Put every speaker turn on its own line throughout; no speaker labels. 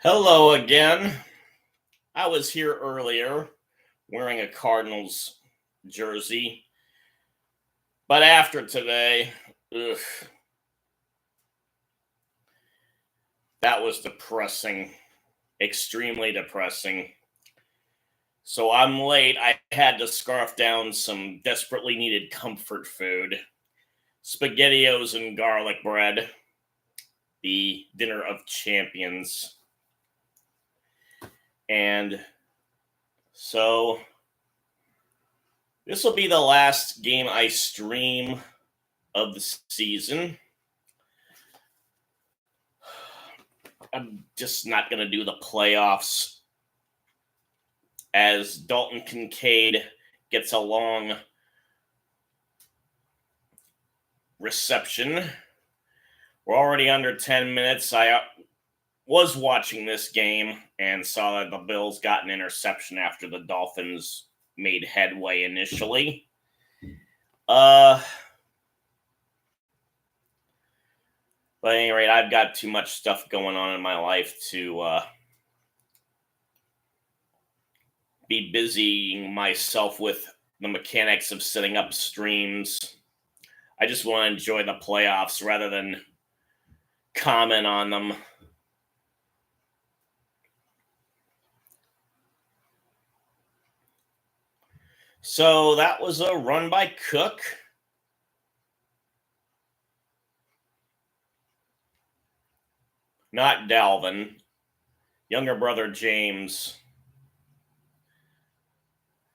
Hello again. I was here earlier wearing a Cardinals jersey, but after today, ugh, that was depressing, extremely depressing. So I'm late. I had to scarf down some desperately needed comfort food, SpaghettiOs and garlic bread, the dinner of champions. And so this will be the last game I stream of the season. I'm just not going to do the playoffs as Dalton Kincaid gets a long reception. We're already under 10 minutes. I was watching this game and saw that the Bills got an interception after the Dolphins made headway initially. But at any rate, I've got too much stuff going on in my life to be busying myself with the mechanics of setting up streams. I just want to enjoy the playoffs rather than comment on them. So that was a run by Cook. Not Dalvin. Younger brother James.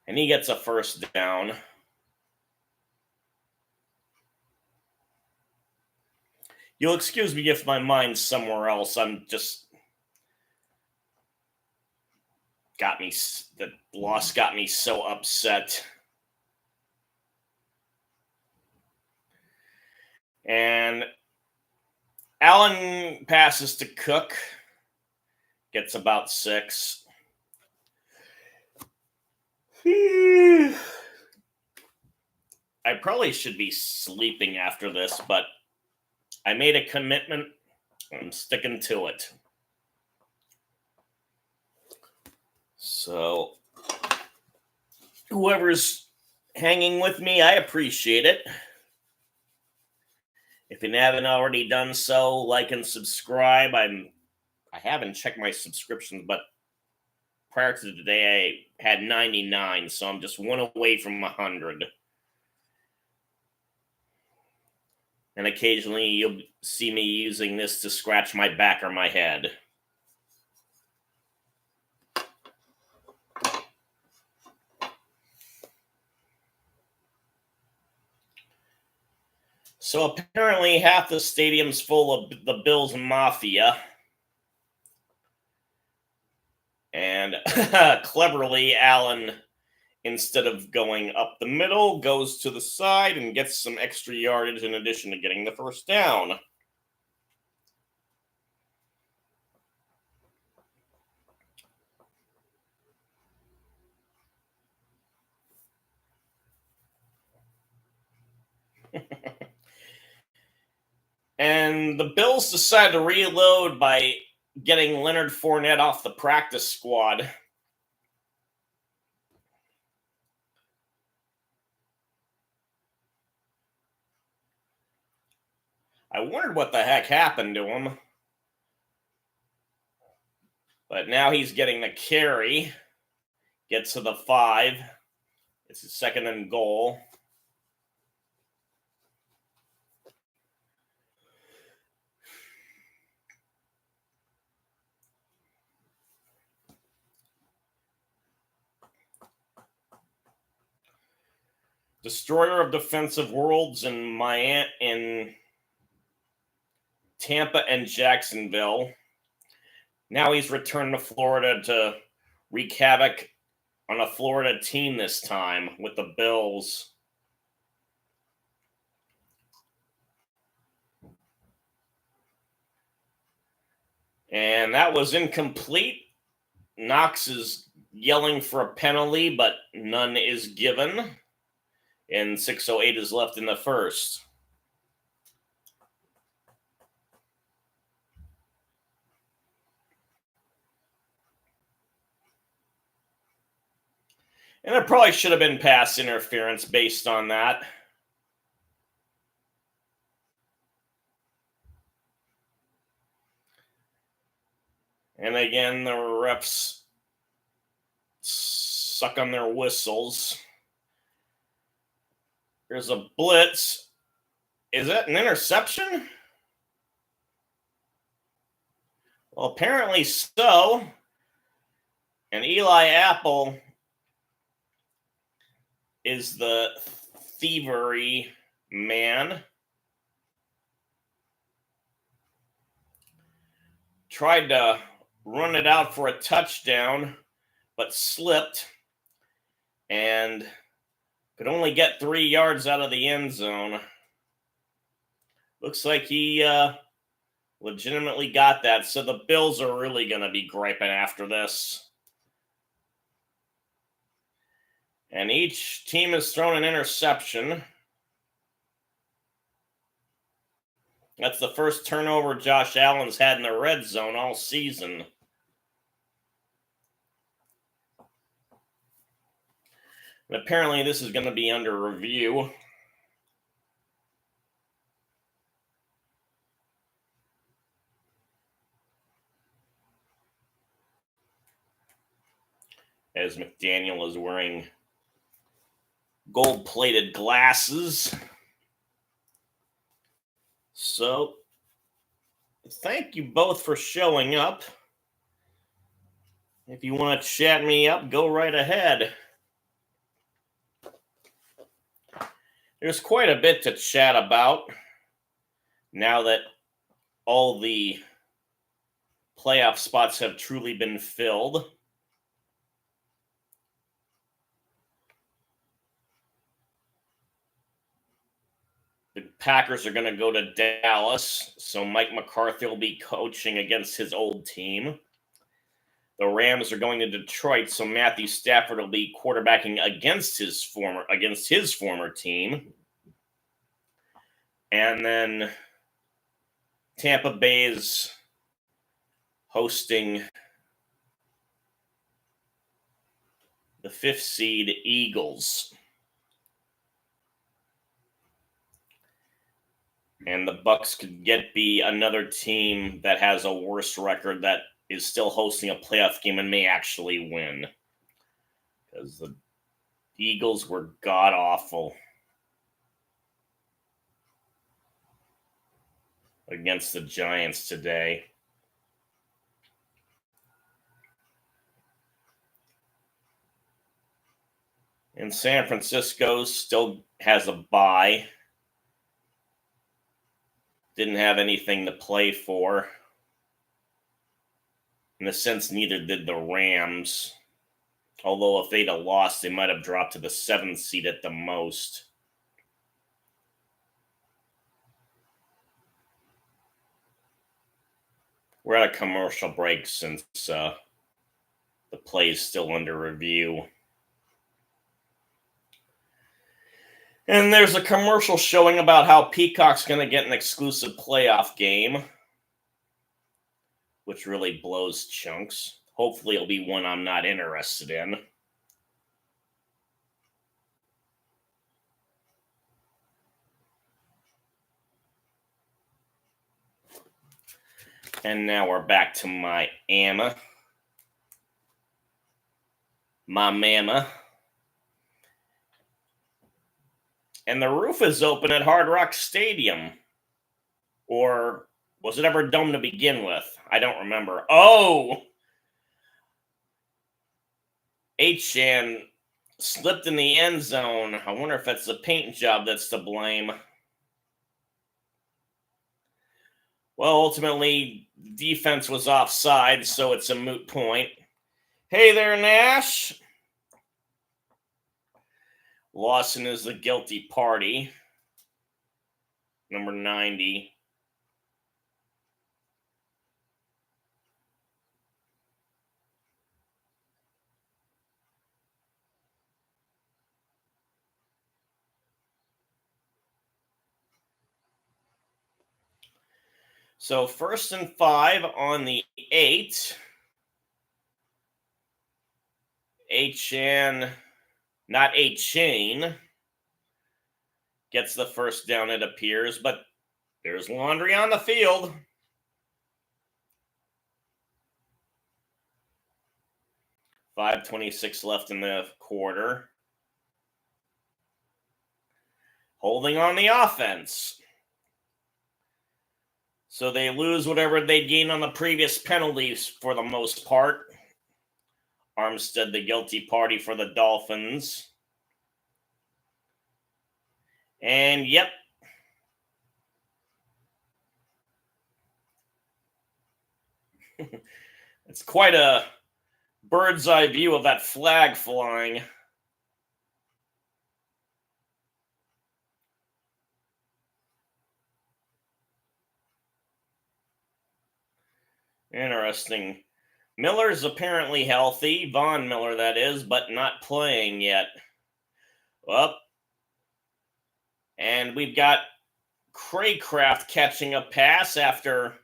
And he gets a first down. You'll excuse me if my mind's somewhere else. The loss got me so upset. And Allen passes to Cook, gets about 6. I probably should be sleeping after this, but I made a commitment. I'm sticking to it. So, whoever's hanging with me, I appreciate it. If you haven't already done so, like and subscribe. I haven't checked my subscriptions, but prior to today, I had 99, so I'm just one away from 100. And occasionally, you'll see me using this to scratch my back or my head. So apparently half the stadium's full of the Bills Mafia. And cleverly, Allen, instead of going up the middle, goes to the side and gets some extra yardage in addition to getting the first down. And the Bills decide to reload by getting Leonard Fournette off the practice squad. I wondered what the heck happened to him. But now he's getting the carry. Gets to the 5. It's a 2nd and goal. Destroyer of defensive worlds in Tampa and Jacksonville. Now he's returned to Florida to wreak havoc on a Florida team this time with the Bills. And that was incomplete. Knox is yelling for a penalty, but none is given. And 6:08 is left in the first. And it probably should have been pass interference based on that. And again, the refs suck on their whistles. There's a blitz. Is that an interception? Well, apparently so. And Eli Apple is the thievery man. Tried to run it out for a touchdown, but slipped and could only get 3 yards out of the end zone. Looks like he legitimately got that. So the Bills are really going to be griping after this. And each team has thrown an interception. That's the first turnover Josh Allen's had in the red zone all season. And apparently this is going to be under review. As McDaniel is wearing gold-plated glasses. So, thank you both for showing up. If you want to chat me up, go right ahead. There's quite a bit to chat about now that all the playoff spots have truly been filled. The Packers are going to go to Dallas, so Mike McCarthy will be coaching against his old team. The Rams are going to Detroit, so Matthew Stafford will be quarterbacking against his former team. And then Tampa Bay is hosting the 5th seed Eagles. And the Bucks could be another team that has a worse record that is still hosting a playoff game and may actually win. Because the Eagles were god-awful against the Giants today. And San Francisco still has a bye. Didn't have anything to play for. In a sense, neither did the Rams. Although if they'd have lost, they might have dropped to the 7th seed at the most. We're at a commercial break since the play is still under review. And there's a commercial showing about how Peacock's going to get an exclusive playoff game, which really blows chunks. Hopefully it'll be one I'm not interested in. And now we're back to my mama. And the roof is open at Hard Rock Stadium. Or was it ever domed to begin with? I don't remember. Oh! H-Chan slipped in the end zone. I wonder if that's the paint job that's to blame. Well, ultimately, defense was offside, so it's a moot point. Hey there, Nash. Lawson is the guilty party. Number 90. So 1st and 5 on the 8. H-Chan not a chain, gets the first down, it appears, but there's laundry on the field. .5:26 left in the quarter. Holding on the offense. So they lose whatever they gained on the previous penalties for the most part. Armstead, the guilty party for the Dolphins. And yep. It's quite a bird's eye view of that flag flying. Interesting. Miller's apparently healthy. Von Miller, that is, but not playing yet. Well, and we've got Craycraft catching a pass after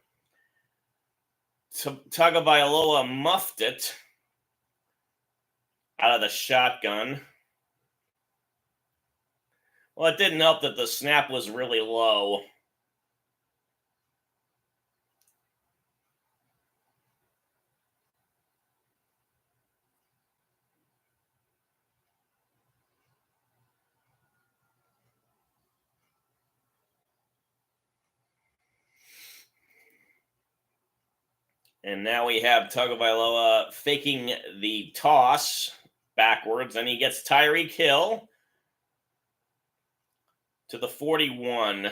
Tagovailoa muffed it out of the shotgun. Well, it didn't help that the snap was really low. And now we have Tagovailoa faking the toss backwards, and he gets Tyreek Hill to the 41.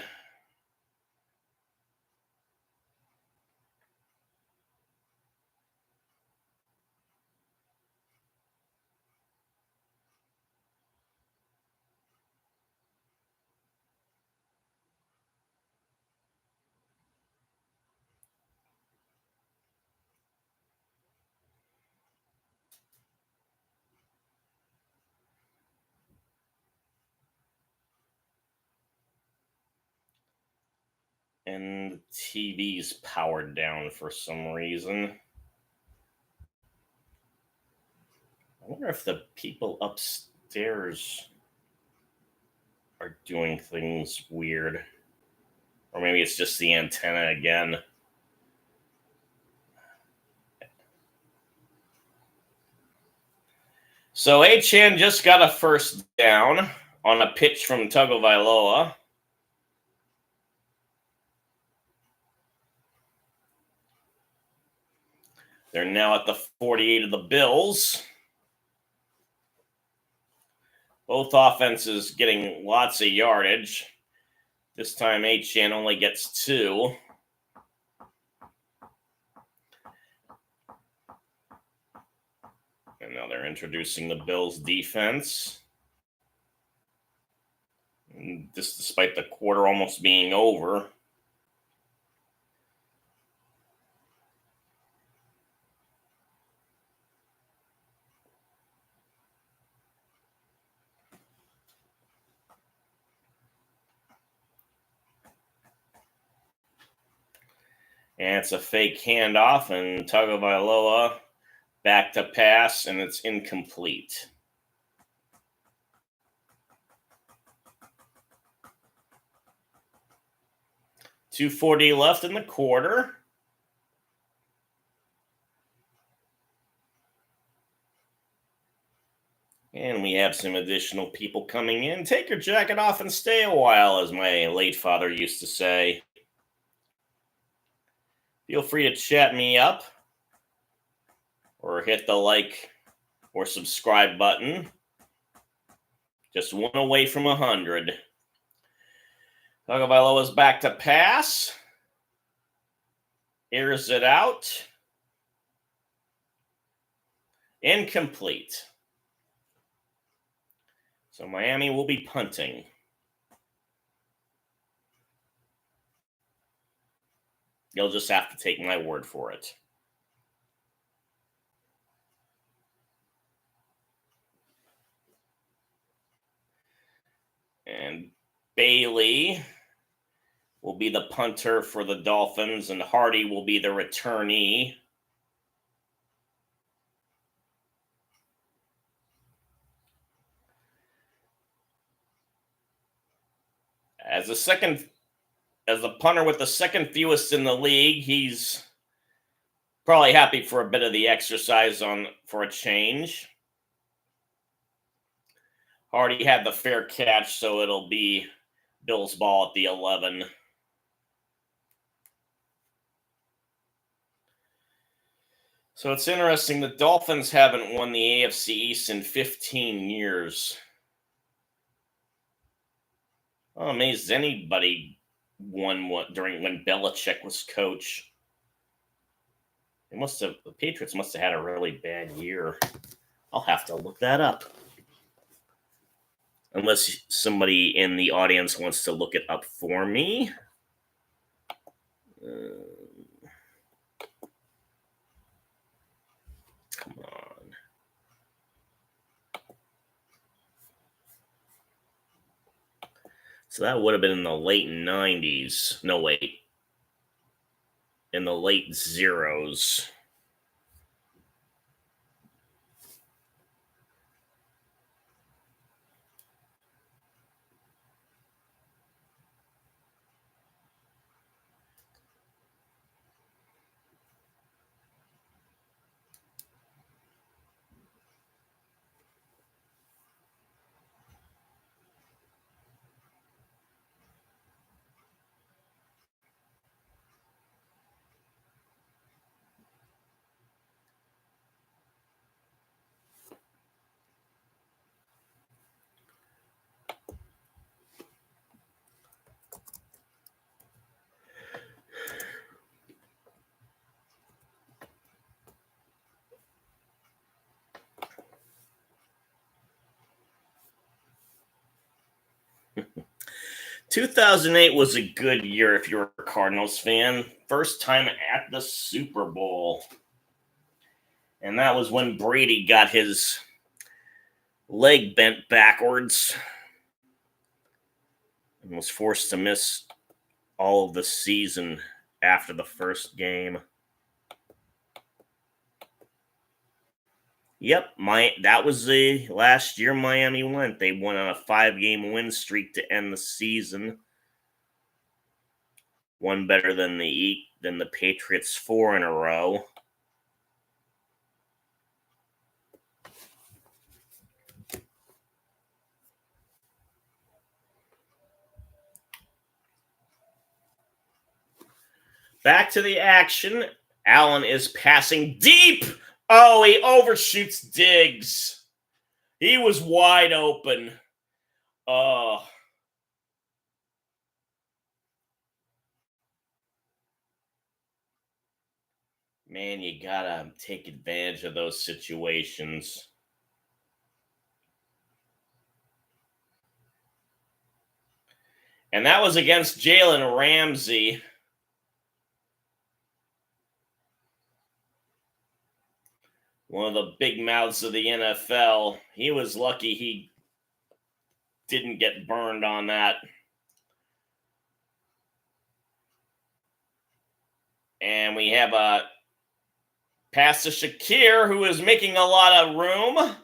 And the TV's powered down for some reason. I wonder if the people upstairs are doing things weird. Or maybe it's just the antenna again. So Achane just got a first down on a pitch from Tagovailoa. They're now at the 48 of the Bills. Both offenses getting lots of yardage. This time Achane only gets 2. And now they're introducing the Bills defense. And this despite the quarter almost being over. And it's a fake handoff, and Tagovailoa back to pass, and it's incomplete. .240 left in the quarter. And we have some additional people coming in. Take your jacket off and stay a while, as my late father used to say. Feel free to chat me up or hit the like or subscribe button. Just one away from 100. Tagovailoa's back to pass. Airs it out. Incomplete. So Miami will be punting. You'll just have to take my word for it. And Bailey will be the punter for the Dolphins, and Hardy will be the returnee. As the punter with the second fewest in the league, he's probably happy for a bit of the exercise for a change. Already had the fair catch, so it'll be Bills ball at the 11. So it's interesting. The Dolphins haven't won the AFC East in 15 years. I'm amazed anybody won what during when Belichick was coach. The Patriots must have had a really bad year. I'll have to look that up. Unless somebody in the audience wants to look it up for me. Come on. So that would have been in the late 90s. No, wait. In the late zeros. ...2008 was a good year if you're a Cardinals fan. First time at the Super Bowl. And that was when Brady got his leg bent backwards and was forced to miss all of the season after the first game. Yep, that was the last year Miami went. They went on a 5-game win streak to end the season. One better than the Patriots 4 in a row. Back to the action. Allen is passing deep. Oh, he overshoots Diggs. He was wide open. Oh. Man, you gotta take advantage of those situations. And that was against Jalen Ramsey. One of the big mouths of the NFL. He was lucky he didn't get burned on that. And we have a pass to Shakir, who is making a lot of room.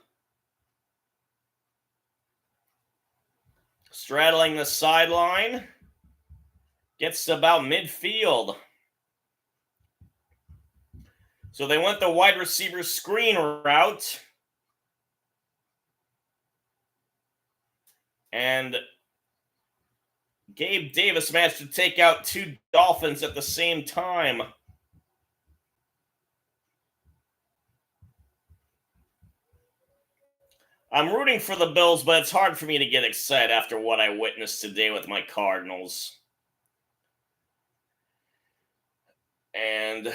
Straddling the sideline. Gets to about midfield. So they went the wide receiver screen route. And Gabe Davis managed to take out 2 Dolphins at the same time. I'm rooting for the Bills, but it's hard for me to get excited after what I witnessed today with my Cardinals. And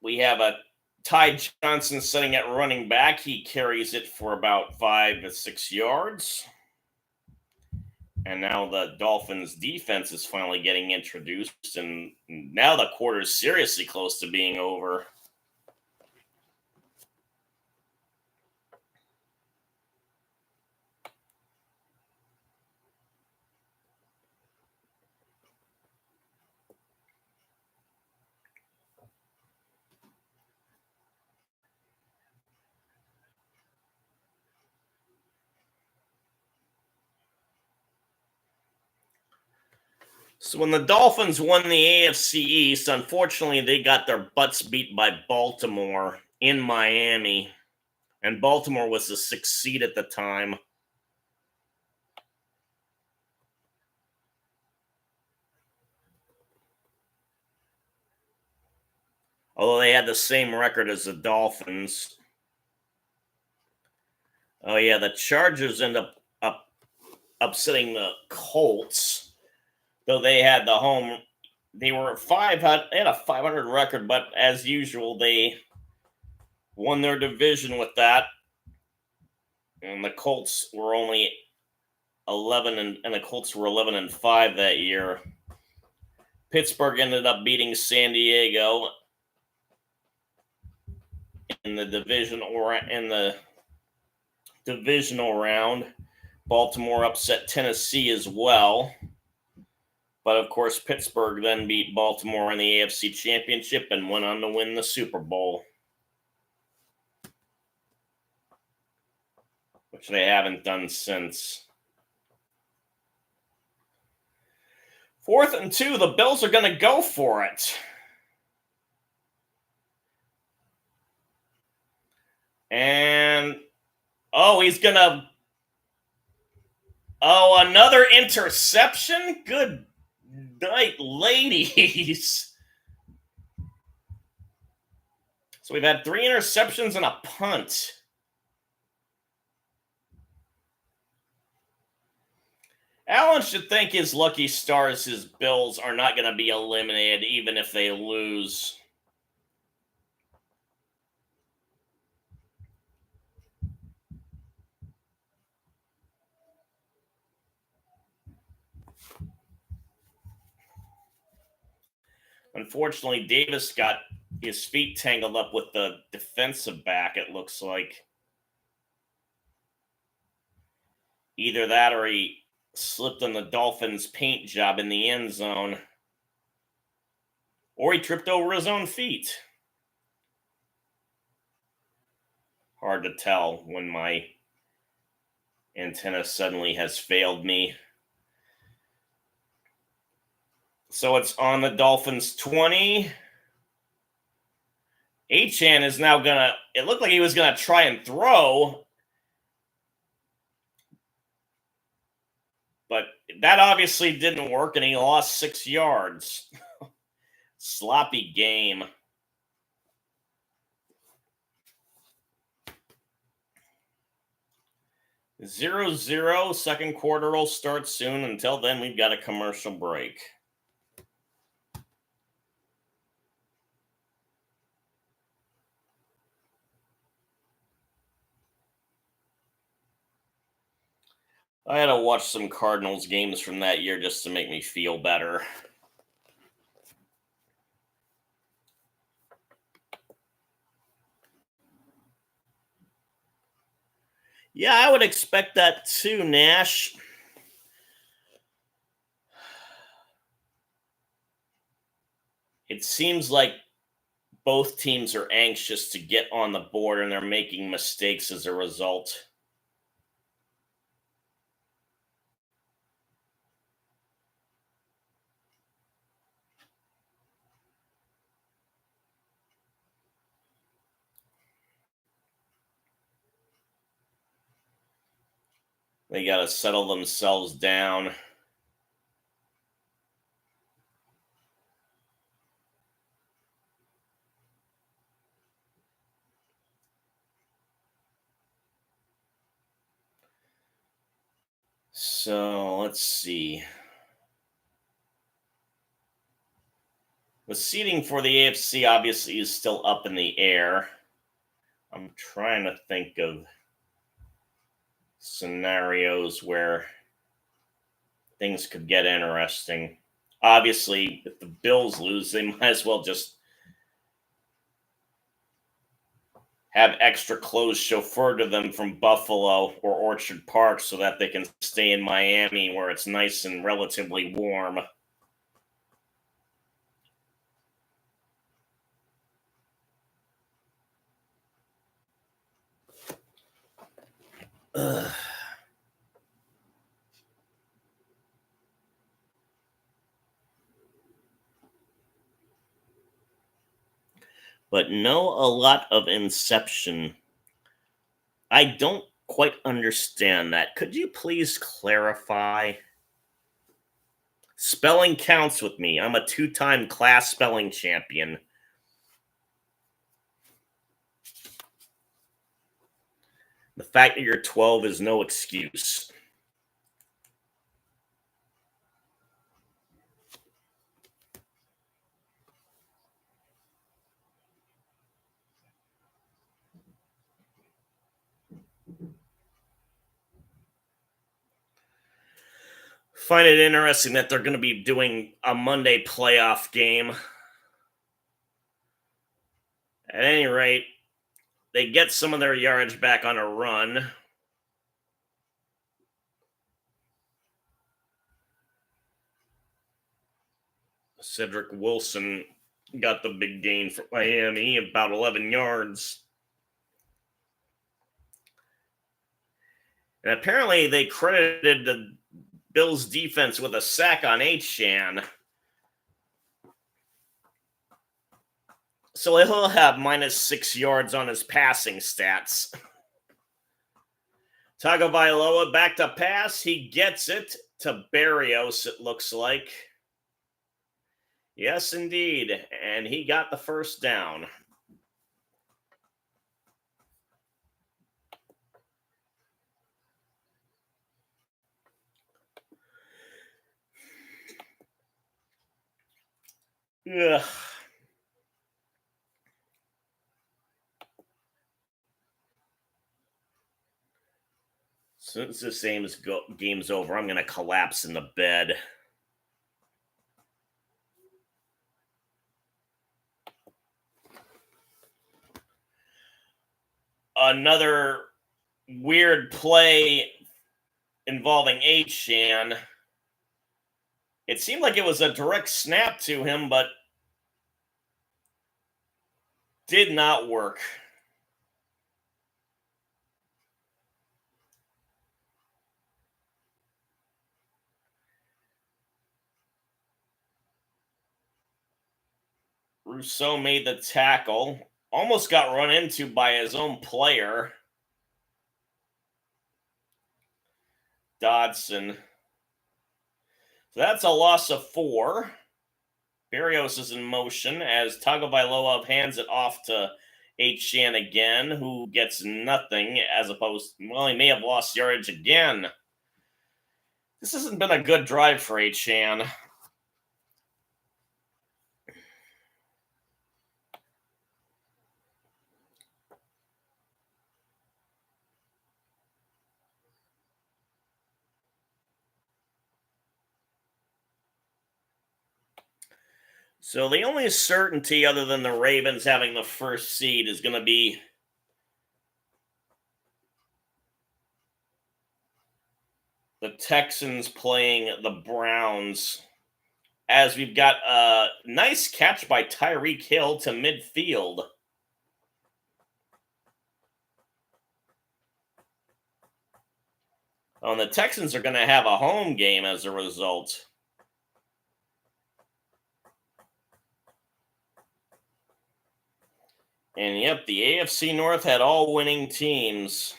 we have a Ty Johnson sitting at running back. He carries it for about 5 to 6 yards. And now the Dolphins defense is finally getting introduced, and now the quarter is seriously close to being over. So when the Dolphins won the AFC East, unfortunately, they got their butts beat by Baltimore in Miami. And Baltimore was the 6th seed at the time. Although they had the same record as the Dolphins. Oh yeah, the Chargers end up upsetting the Colts, though they had the home. They were they had a 500 record, but as usual, they won their division with that. And the Colts were only 11 and the Colts were 11-5 that year. Pittsburgh ended up beating San Diego in the divisional round. Baltimore upset Tennessee as well. But of course, Pittsburgh then beat Baltimore in the AFC Championship and went on to win the Super Bowl, which they haven't done since. 4th and 2, the Bills are going to go for it. And, he's going to... another interception? Good night, ladies. So we've had 3 interceptions and a punt. Allen should thank his lucky stars his Bills are not going to be eliminated even if they lose. Unfortunately, Davis got his feet tangled up with the defensive back, it looks like. Either that or he slipped on the Dolphins' paint job in the end zone. Or he tripped over his own feet. Hard to tell when my antenna suddenly has failed me. So it's on the Dolphins 20. Achane is now gonna... It looked like he was gonna try and throw. But that obviously didn't work, and he lost 6 yards. Sloppy game. 0-0. Second quarter will start soon. Until then, we've got a commercial break. I had to watch some Cardinals games from that year just to make me feel better. Yeah, I would expect that too, Nash. It seems like both teams are anxious to get on the board and they're making mistakes as a result. They got to settle themselves down. So let's see. The seeding for the AFC obviously is still up in the air. I'm trying to think of scenarios where things could get interesting. Obviously, if the Bills lose, they might as well just have extra clothes chauffeured to them from Buffalo or Orchard Park so that they can stay in Miami where it's nice and relatively warm. Ugh. but no, a lot of Inception. I don't quite understand that. Could you please clarify? Spelling counts with me. I'm a 2-time class spelling champion. The fact that you're 12 is no excuse. Find it interesting that they're going to be doing a Monday playoff game. At any rate, they get some of their yardage back on a run. Cedric Wilson got the big gain for Miami, about 11 yards. And apparently they credited the Bills defense with a sack on Achane. So he'll have -6 yards on his passing stats. Tagovailoa back to pass. He gets it to Berrios, it looks like. Yes, indeed. And he got the first down. Ugh. Since this game's over, I'm going to collapse in the bed. Another weird play involving Achane. It seemed like it was a direct snap to him, but did not work. Rousseau made the tackle. Almost got run into by his own player, Dodson. So that's a loss of 4. Berrios is in motion as Tagovailoa hands it off to Achane again, who gets nothing as opposed. Well, he may have lost yardage again. This hasn't been a good drive for Achane. So the only certainty other than the Ravens having the first seed is going to be the Texans playing the Browns, as we've got a nice catch by Tyreek Hill to midfield. Oh, and the Texans are going to have a home game as a result. And yep, the AFC North had all winning teams.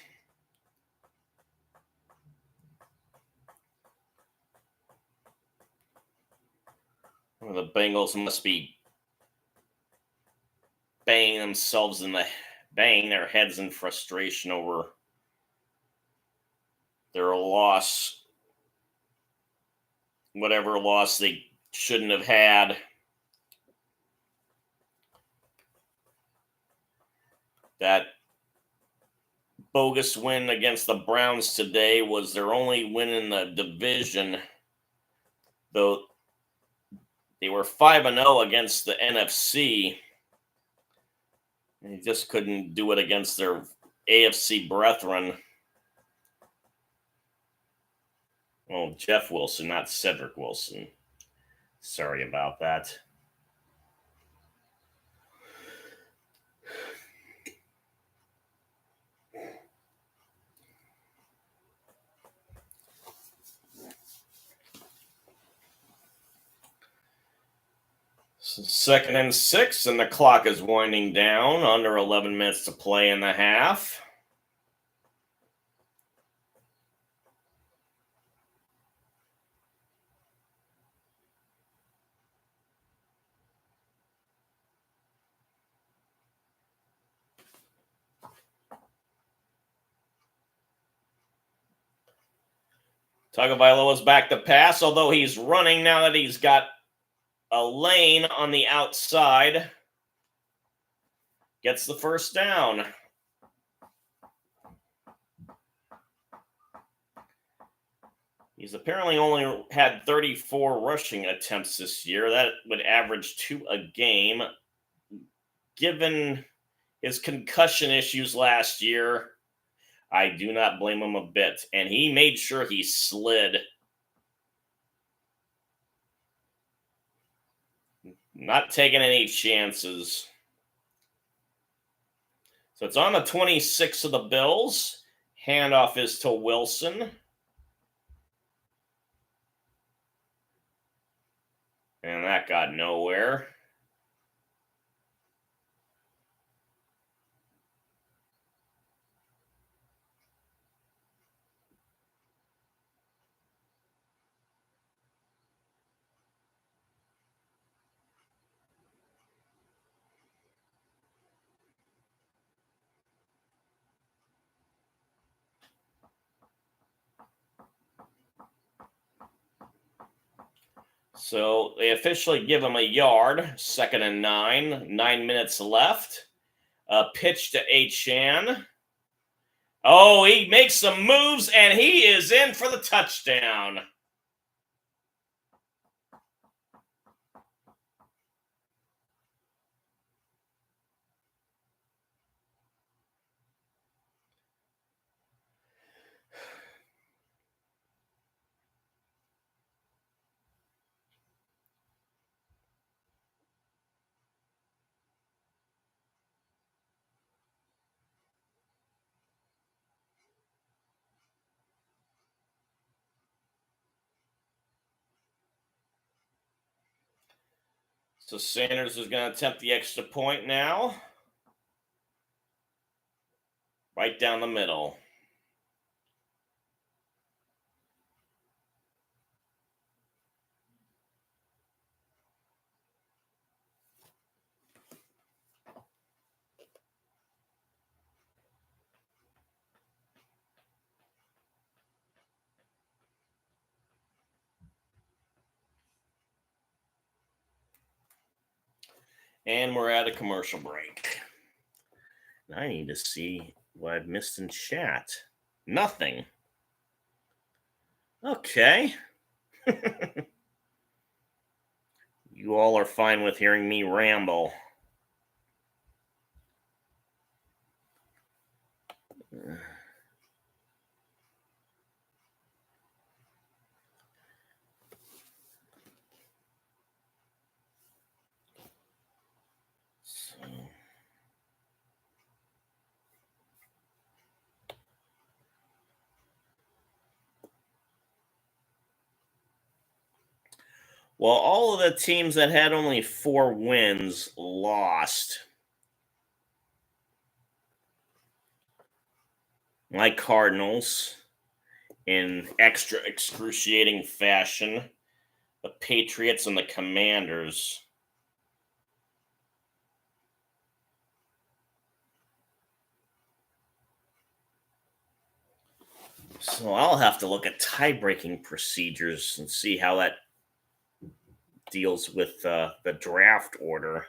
Well, the Bengals must be banging their heads in frustration over their loss. Whatever loss they shouldn't have had. That bogus win against the Browns today was their only win in the division, though they were 5-0 against the NFC. They just couldn't do it against their AFC brethren. Well, Jeff Wilson, not Cedric Wilson. Sorry about that. Second and 6, and the clock is winding down. Under 11 minutes to play in the half. Tagovailoa's back to pass, although he's running now that he's got a lane on the outside. Gets the first down. He's apparently only had 34 rushing attempts this year. That would average 2 a game. Given his concussion issues last year, I do not blame him a bit. And he made sure he slid. Not taking any chances. So it's on the 26 of the Bills. Handoff is to Wilson. And that got nowhere. So they officially give him a yard. 2nd and 9. 9 minutes left. A pitch to Achan. Oh, he makes some moves, and he is in for the touchdown. So Sanders is going to attempt the extra point now. Right down the middle. And we're at a commercial break. I need to see what I've missed in chat. Nothing. Okay. You all are fine with hearing me ramble. Well, all of the teams that had only 4 wins lost. My Cardinals, in extra excruciating fashion, the Patriots and the Commanders. So I'll have to look at tie-breaking procedures and see how that deals with the draft order.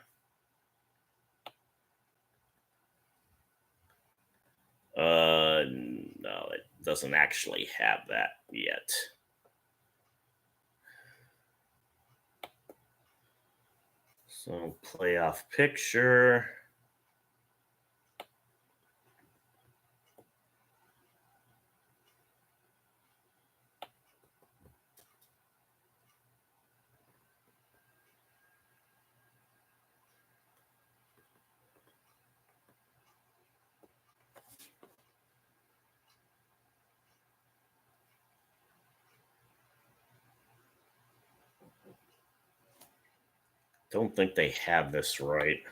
No, it doesn't actually have that yet. So playoff picture. don't think they have this right.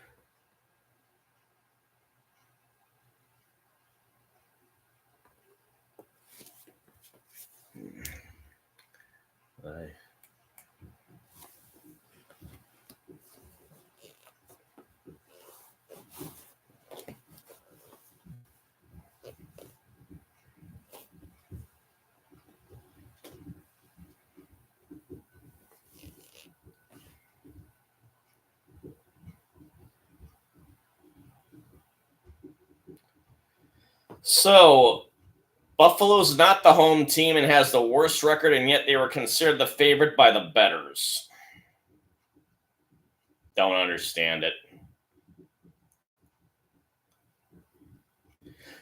So, Buffalo's not the home team and has the worst record, and yet they were considered the favorite by the bettors. Don't understand it.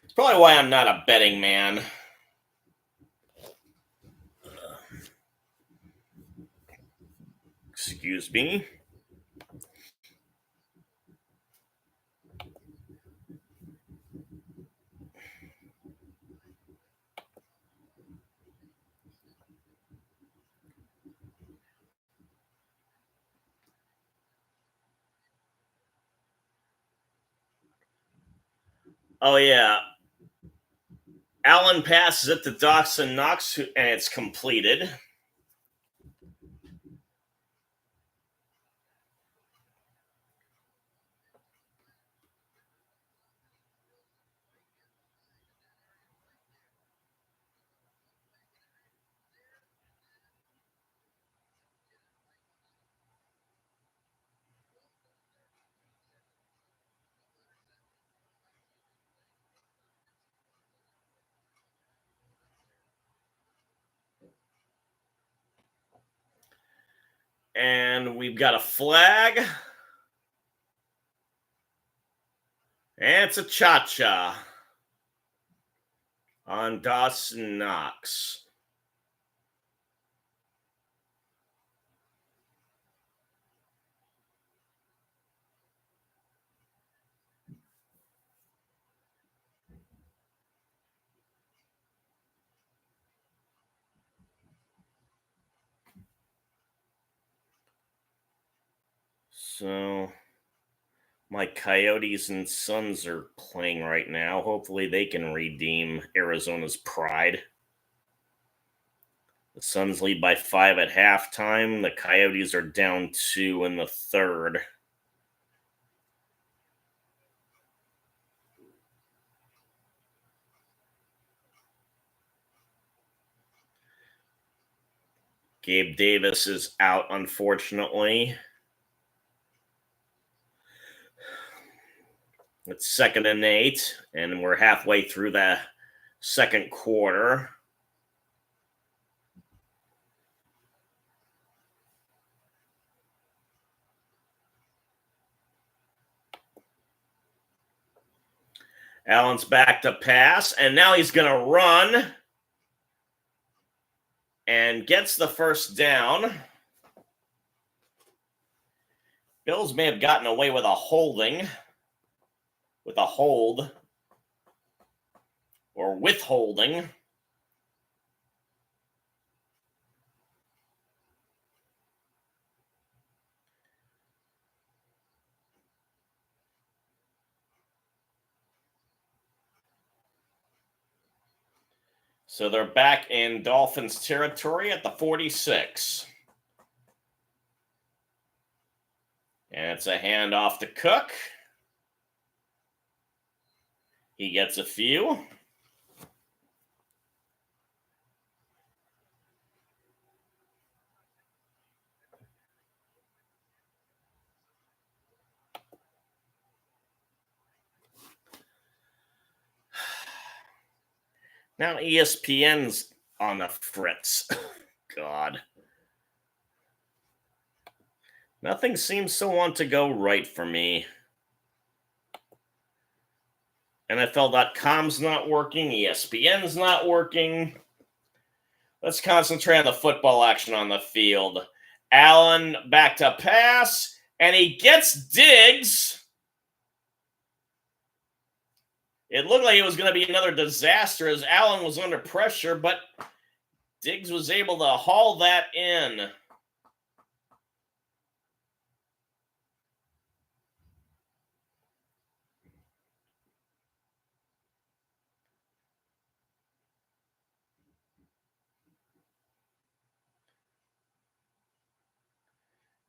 It's probably why I'm not a betting man. Excuse me. Oh, yeah. Allen passes it to Dawson Knox, and it's completed. And we've got a flag. And it's a cha-cha on Dawson Knox. So my Coyotes and Suns are playing right now. Hopefully they can redeem Arizona's pride. The Suns lead by 5 at halftime. The Coyotes are down 2 in the third. Gabe Davis is out, unfortunately. It's 2nd and 8, and we're halfway through the second quarter. Allen's back to pass, and now he's going to run and gets the first down. Bills may have gotten away with a hold, or withholding. So they're back in Dolphins territory at the 46. And it's a handoff to Cook. He gets a few. Now ESPN's on the fritz. God. Nothing seems to want to go right for me. NFL.com's not working. ESPN's not working. Let's concentrate on the football action on the field. Allen back to pass, and he gets Diggs. It looked like it was going to be another disaster as Allen was under pressure, but Diggs was able to haul that in.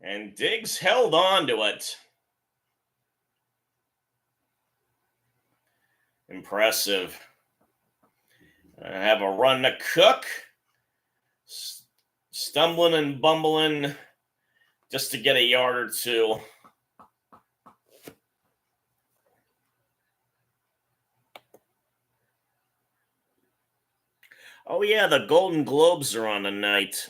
And Diggs held on to it. Impressive. Have a run to Cook. Stumbling and bumbling just to get a yard or two. Oh, yeah, the Golden Globes are on tonight.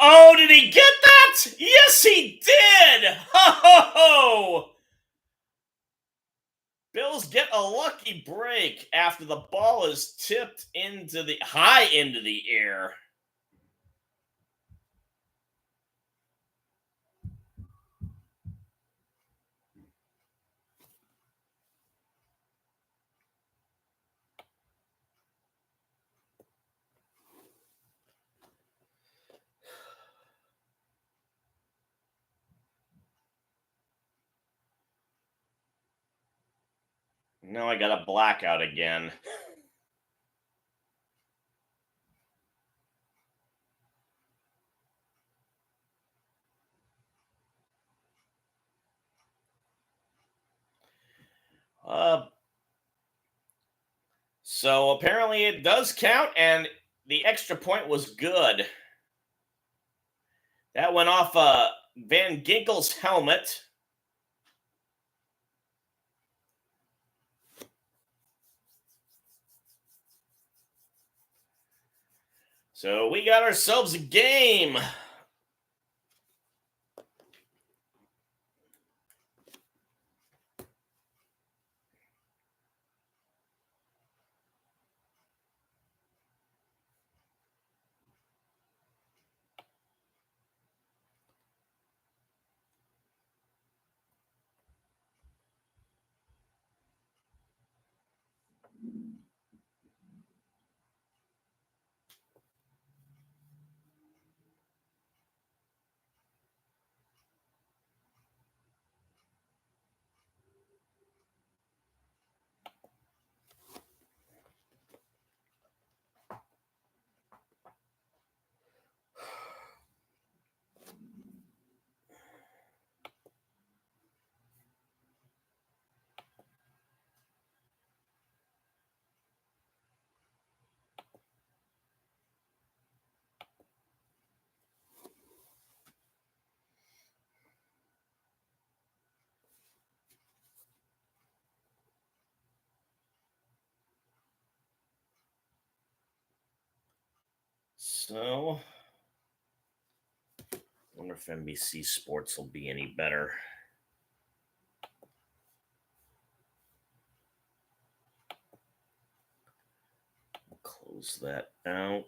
Oh, did he get that? Yes, he did! Ho, ho, ho! Bills get a lucky break after the ball is tipped into the high into the air. Now I got a blackout again. So apparently it does count, and the extra point was good. That went off Van Ginkel's helmet. So we got ourselves a game. So, I wonder if NBC Sports will be any better. Close that out.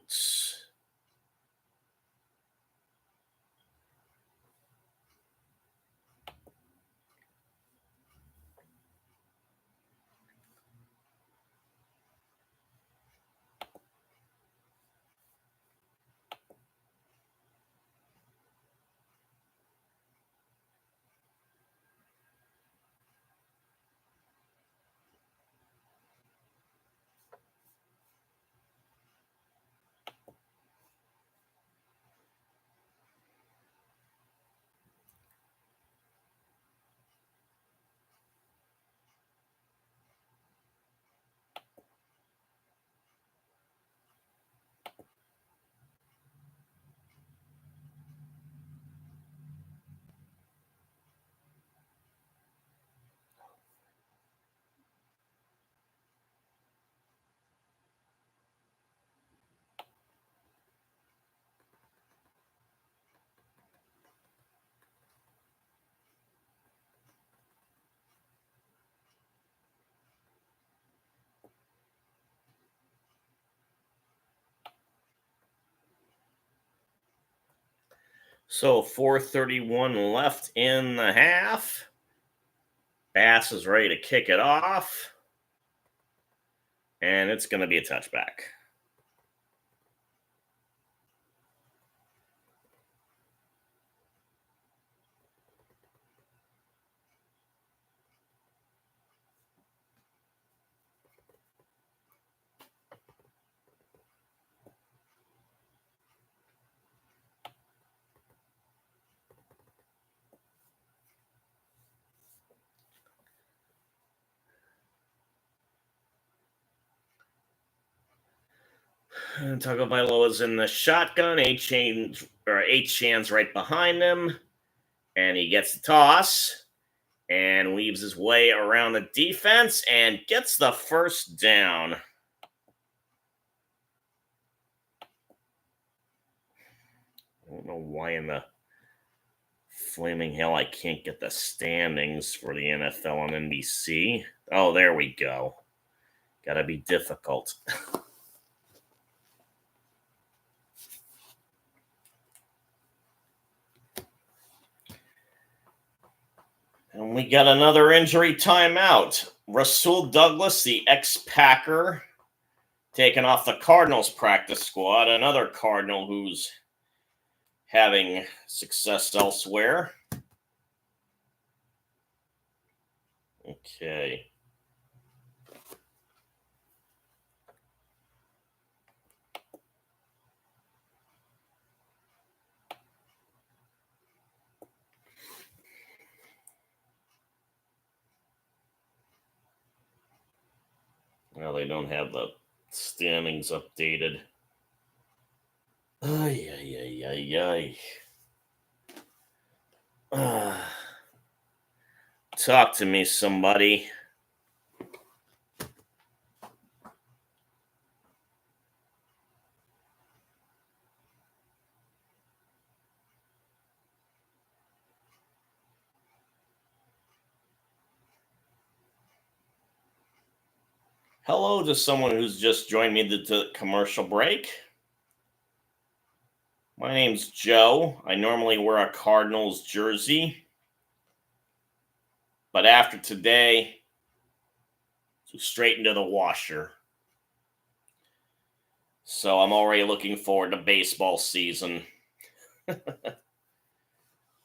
So 4:31 left in the half. Bass is ready to kick it off. And it's going to be a touchback. And Tagovailoa's in the shotgun. H-Chan's right behind him. And he gets the toss and weaves his way around the defense and gets the first down. I don't know why in the flaming hell I can't get the standings for the NFL on NBC. Oh, there we go. Gotta be difficult. And we got another injury timeout. Rasul Douglas, the ex-Packer, taken off the Cardinals practice squad. Another Cardinal who's having success elsewhere. Okay. Well, they don't have the standings updated. Ay, ay, ay, ay, ay. Talk to me, somebody. Hello to someone who's just joined me at the commercial break. My name's Joe. I normally wear a Cardinals jersey. But after today, straight into the washer. So I'm already looking forward to baseball season.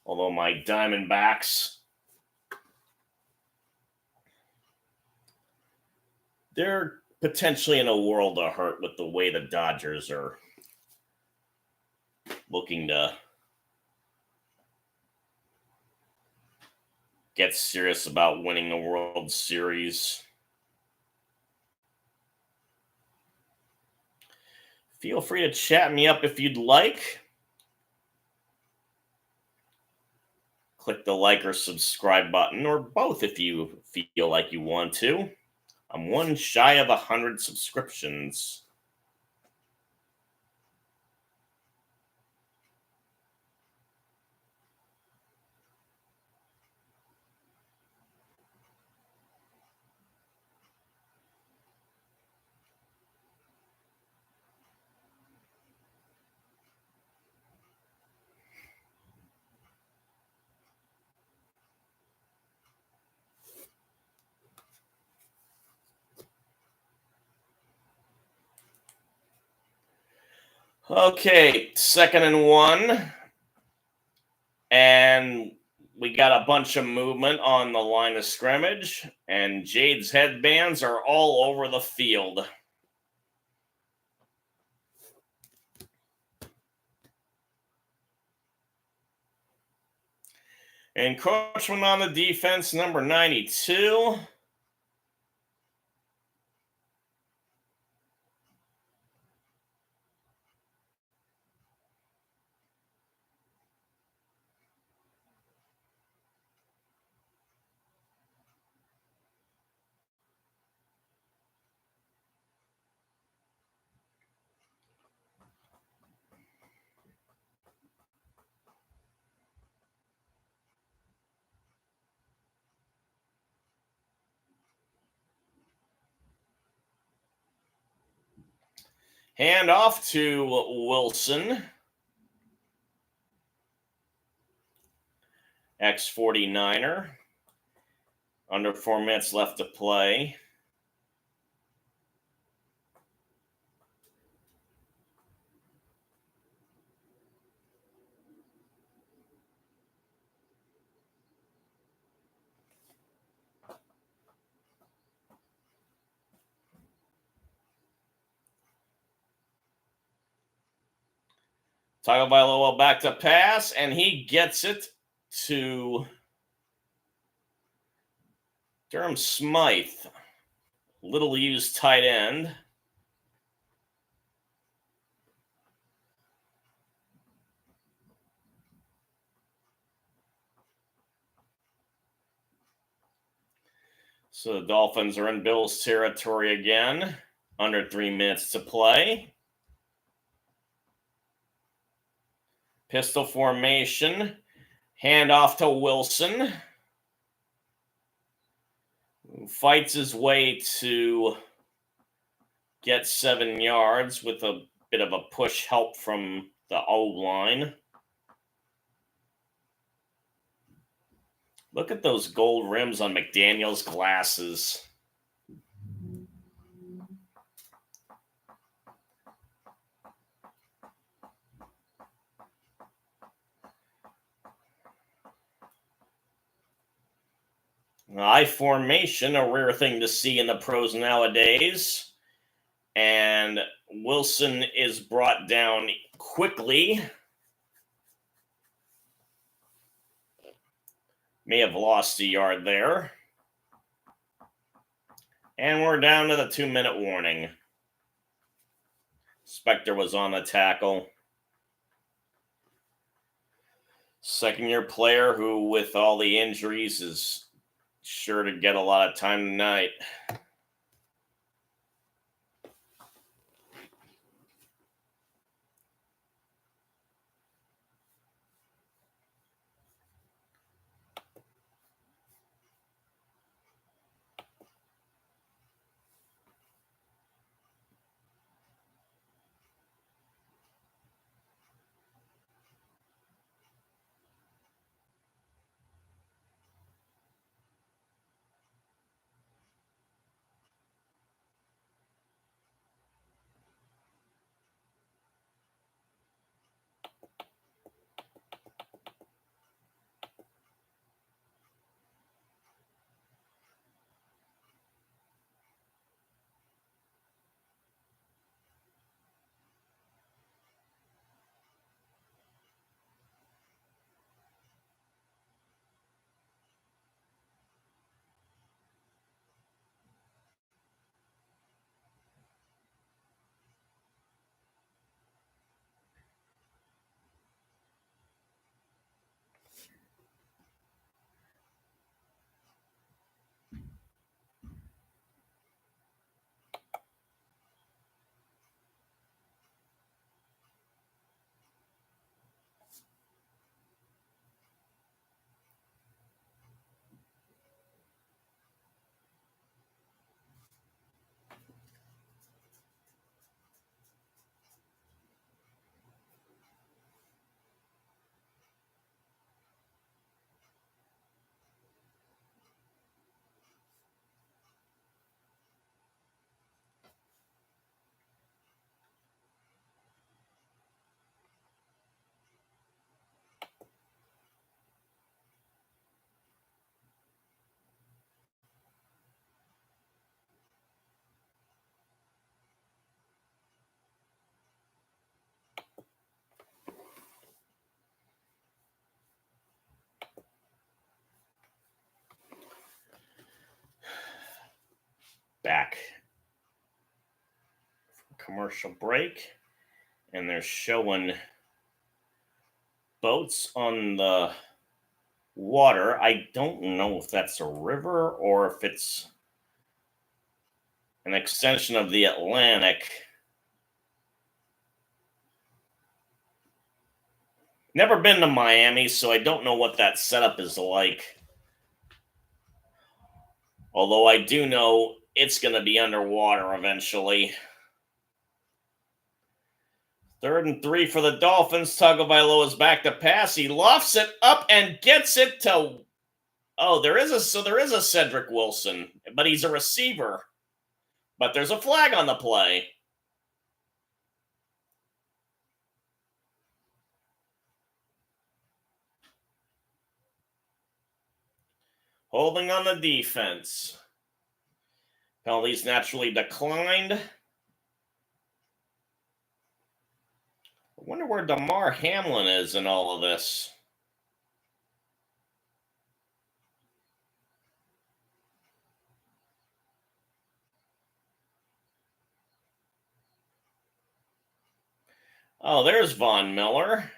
Although my Diamondbacks, they're potentially in a world of hurt with the way the Dodgers are looking to get serious about winning the World Series. Feel free to chat me up if you'd like. Click the like or subscribe button, or both if you feel like you want to. I'm one shy of 100 subscriptions. Okay, 2nd and 1. And we got a bunch of movement on the line of scrimmage. And Jade's headbands are all over the field. Encroachment on the defense, number 92. Hand off to Wilson. Ex-49er. Under 4 minutes left to play. Tagovailoa back to pass, and he gets it to Durham Smythe, little used tight end. So the Dolphins are in Bills territory again. Under 3 minutes to play. Pistol formation. Handoff to Wilson. Who fights his way to get 7 yards with a bit of a push help from the O-line. Look at those gold rims on McDaniel's glasses. I formation, a rare thing to see in the pros nowadays. And Wilson is brought down quickly. May have lost a yard there. And we're down to the 2-minute warning. Spector was on the tackle. Second-year player who, with all the injuries, is sure to get a lot of time tonight. Back. Commercial break. And they're showing boats on the water. I don't know if that's a river or if it's an extension of the Atlantic. Never been to Miami, so I don't know what that setup is like. Although I do know it's going to be underwater eventually. 3rd and 3 for the Dolphins. Tagovailoa is back to pass. He lofts it up and gets it to... Oh, there is a Cedric Wilson, but he's a receiver. But there's a flag on the play. Holding on the defense. Penalties naturally declined. Wonder where Damar Hamlin is in all of this. Oh, there's Von Miller.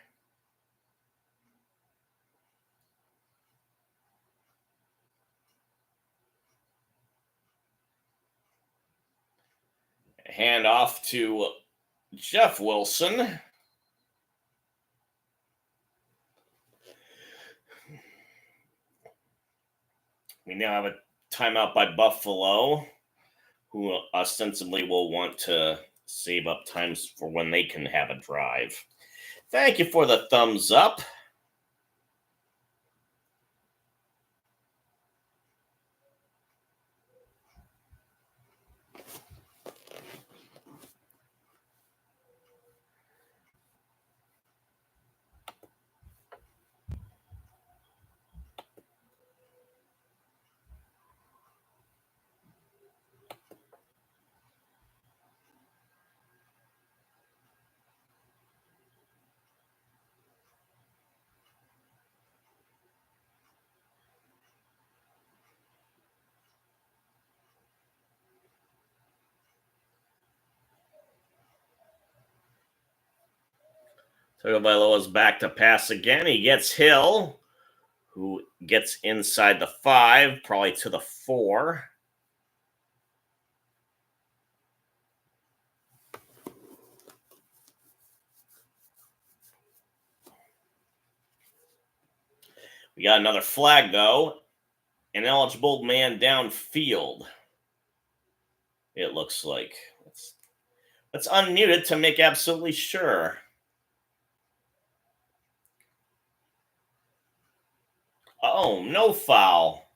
Hand off to Jeff Wilson. We now have a timeout by Buffalo, who ostensibly will want to save up times for when they can have a drive. Thank you for the thumbs up. Tagovailoa's back to pass again. He gets Hill, who gets inside the 5, probably to the 4. We got another flag, though. An eligible man downfield, it looks like. Let's unmute it to make absolutely sure. Oh, no foul.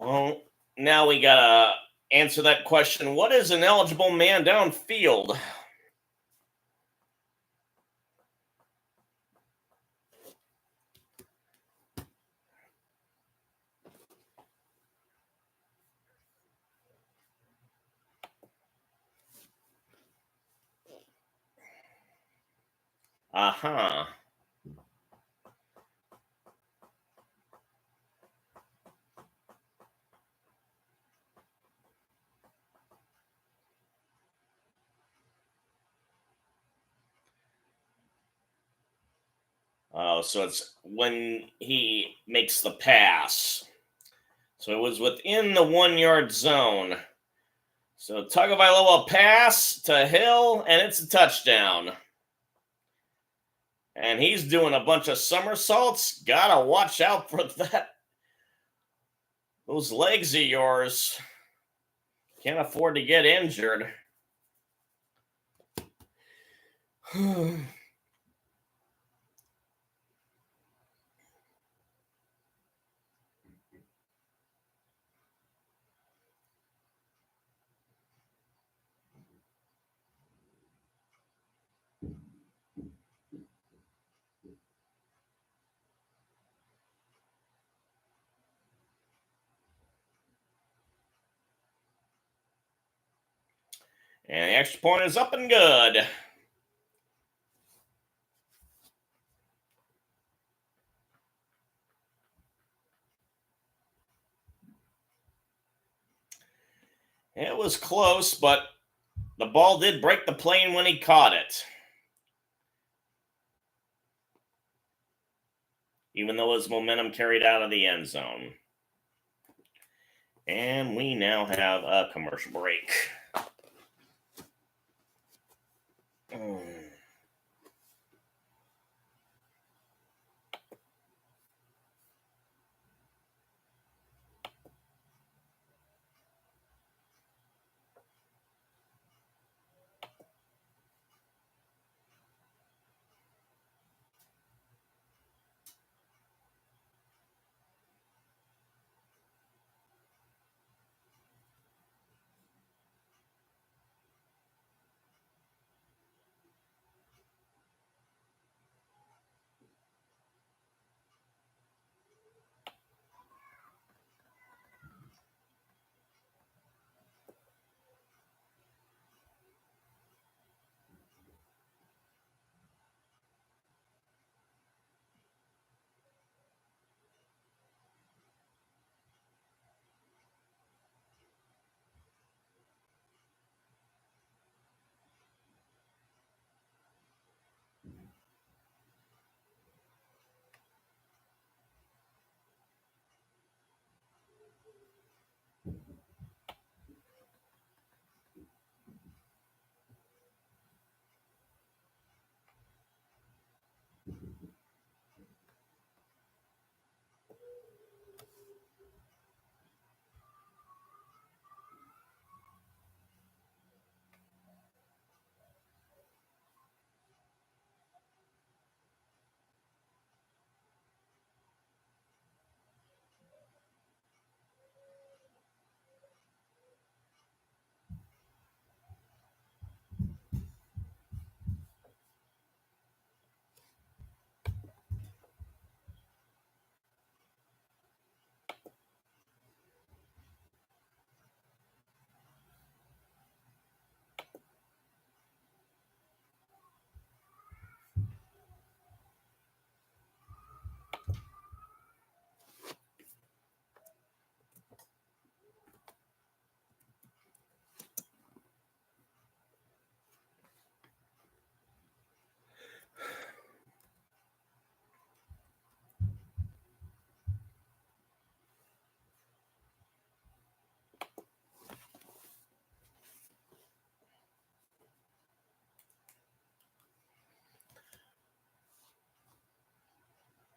Well, now we gotta answer that question. What is an eligible man downfield? Uh-huh. Oh, so it's when he makes the pass. So it was within the 1-yard zone. So Tagovailoa pass to Hill, and it's a touchdown. And he's doing a bunch of somersaults. Gotta watch out for that. Those legs of yours. Can't afford to get injured. And the extra point is up and good. It was close, but the ball did break the plane when he caught it. Even though his momentum carried out of the end zone. And we now have a commercial break.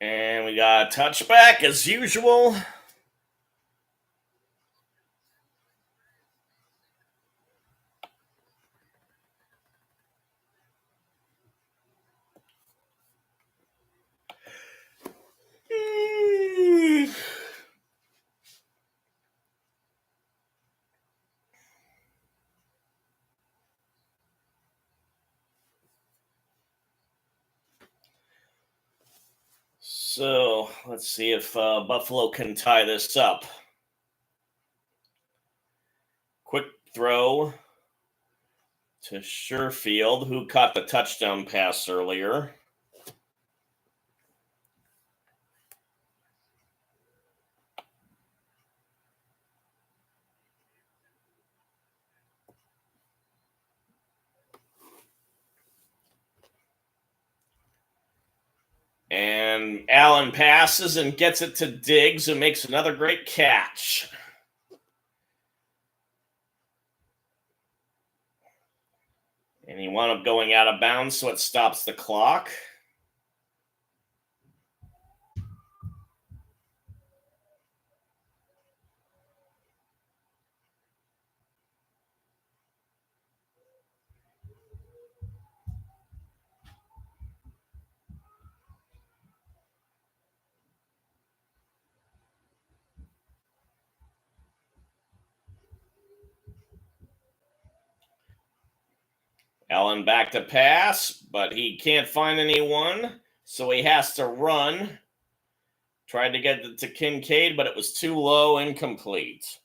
And we got a touchback as usual. So let's see if Buffalo can tie this up. Quick throw to Sherfield, who caught the touchdown pass earlier. And Allen passes and gets it to Diggs, who makes another great catch. And he wound up going out of bounds, so it stops the clock. Allen back to pass, but he can't find anyone, so he has to run. Tried to get it to Kincaid, but it was too low, incomplete.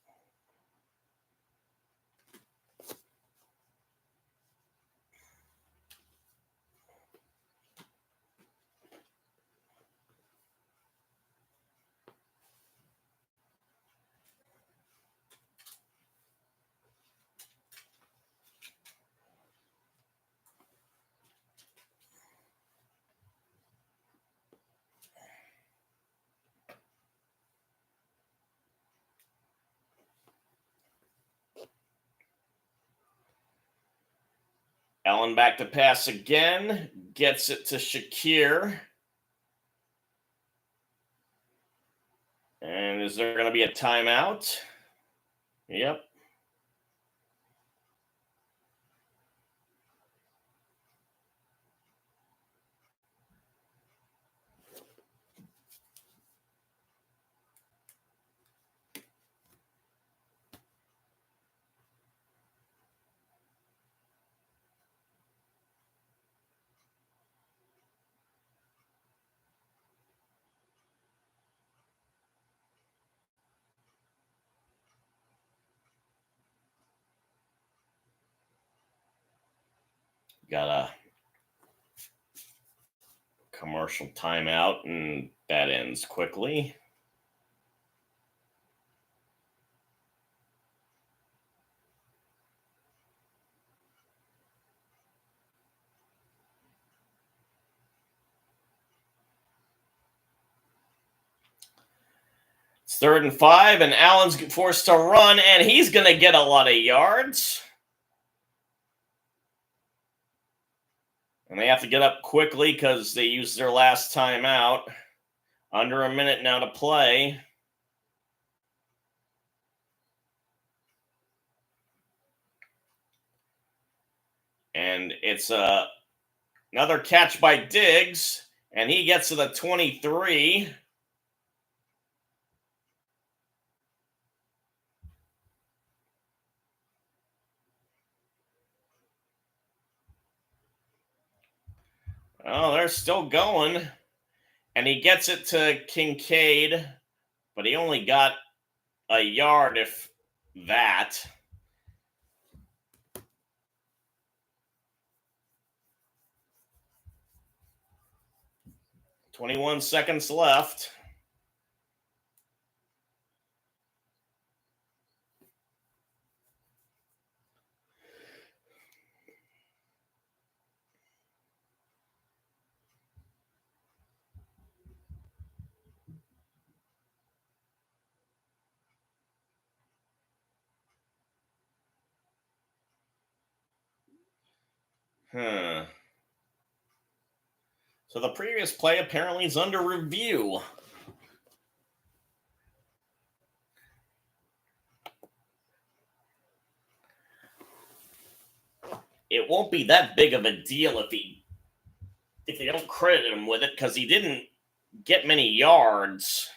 Allen back to pass again, gets it to Shakir. And is there going to be a timeout? Yep. Got a commercial timeout, and that ends quickly. It's 3rd and 5, and Allen's forced to run, and he's going to get a lot of yards. And they have to get up quickly because they used their last timeout. Under a minute now to play. And it's another catch by Diggs, and he gets to the 23. Oh, they're still going. And he gets it to Kincaid, but he only got a yard, if that. "21 seconds left." Huh. So the previous play apparently is under review. It won't be that big of a deal if they don't credit him with it, because he didn't get many yards.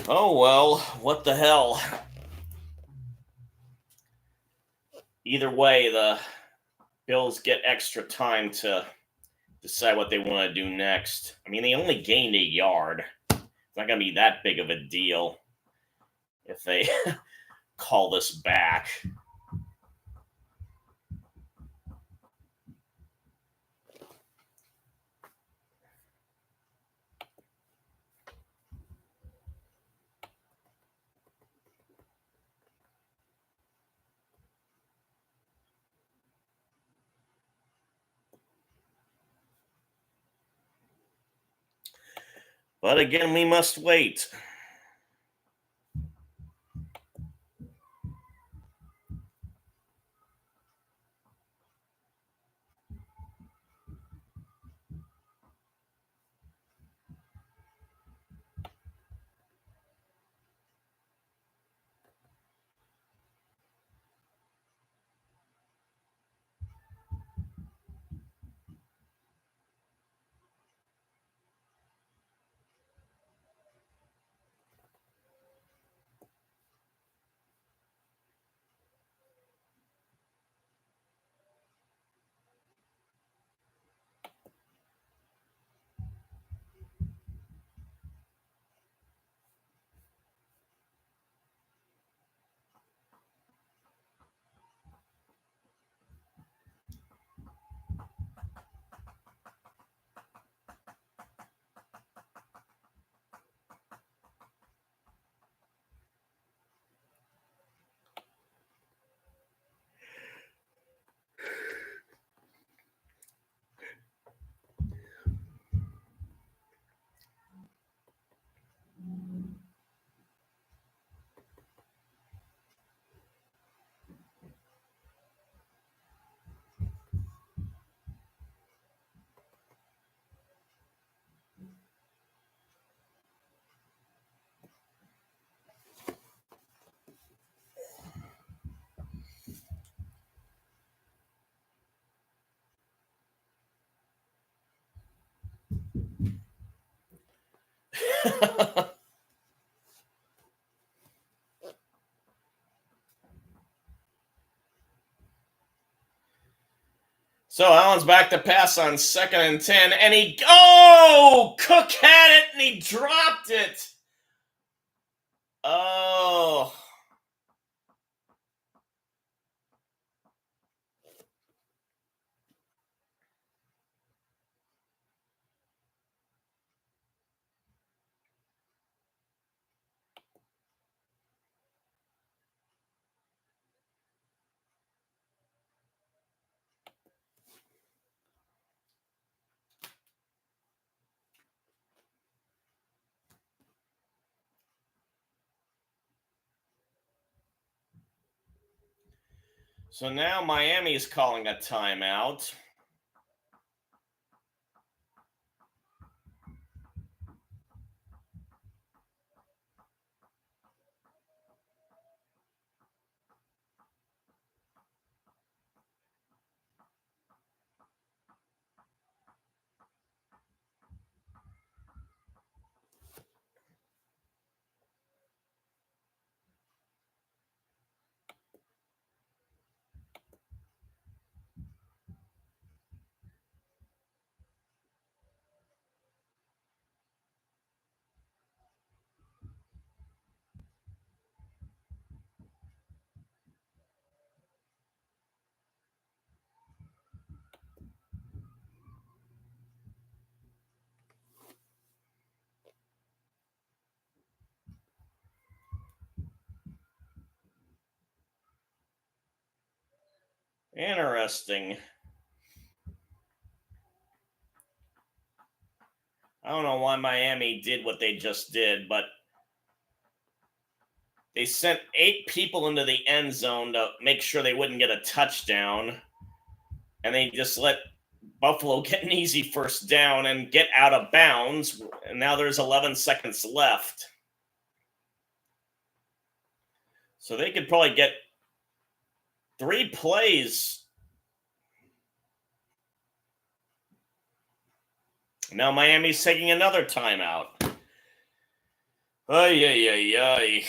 Oh well, what the hell. Either way, the Bills get extra time to decide what they want to do next. I mean, they only gained a yard. It's not going to be that big of a deal if they call this back. But again, we must wait. So Allen's back to pass on 2nd and 10, and Cook had it and he dropped it. Oh. So now Miami's calling a timeout. Interesting. I don't know why Miami did what they just did, but they sent 8 people into the end zone to make sure they wouldn't get a touchdown, and they just let Buffalo get an easy first down and get out of bounds. And now there's 11 seconds left. So they could probably get 3 plays. Now Miami's taking another timeout. Ay, ay, ay, ay.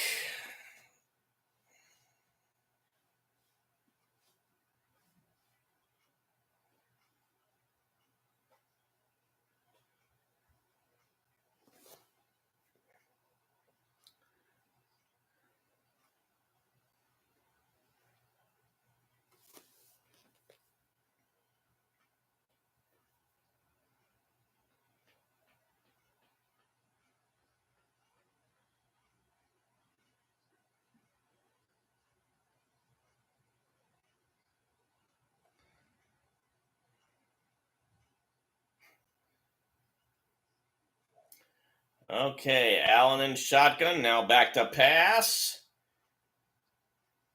Okay, Allen in shotgun. Now back to pass.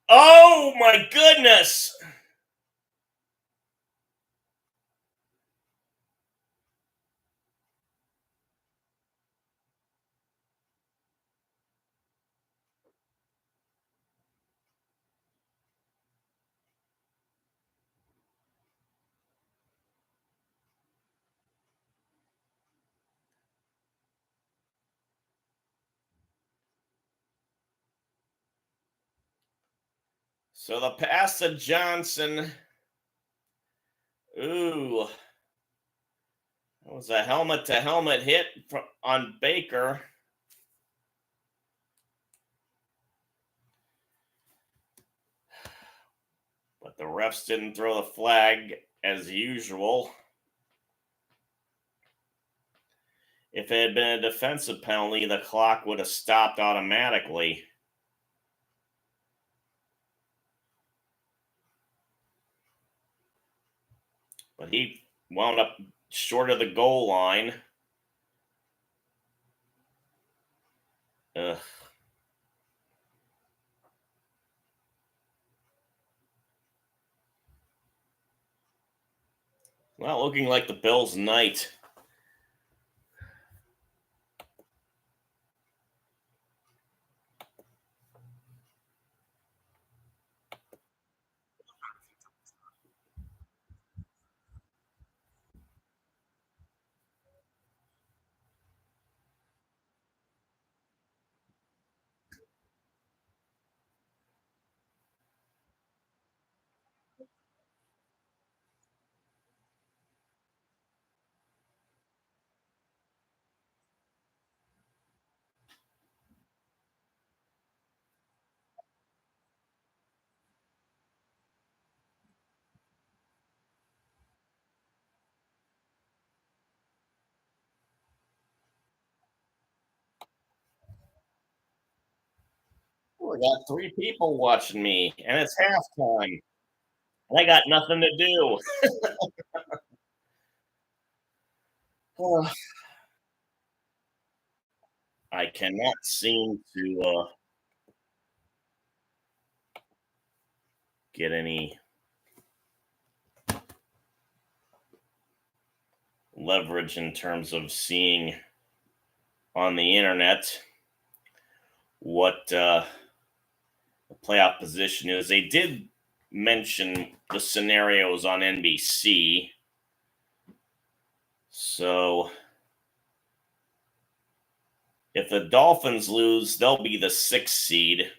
Oh my goodness! So the pass to Johnson. Ooh. That was a helmet to helmet hit on Baker. But the refs didn't throw the flag as usual. If it had been a defensive penalty, the clock would have stopped automatically. But he wound up short of the goal line. Ugh. Not looking like the Bills' night. Oh, I got 3 people watching me, and it's halftime. And I got nothing to do. I cannot seem to get any leverage in terms of seeing on the internet what the playoff position is. They did mention the scenarios on NBC. So if the Dolphins lose, they'll be the 6th seed.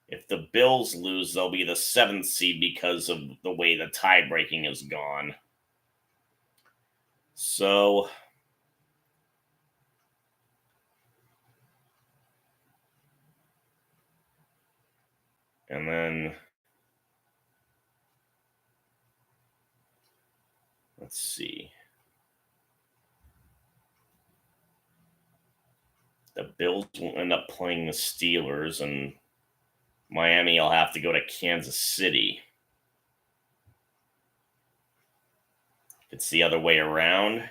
If the Bills lose, they'll be the 7th seed because of the way the tie breaking is gone. So and then let's see. The Bills will end up playing the Steelers, and Miami will have to go to Kansas City. It's the other way around.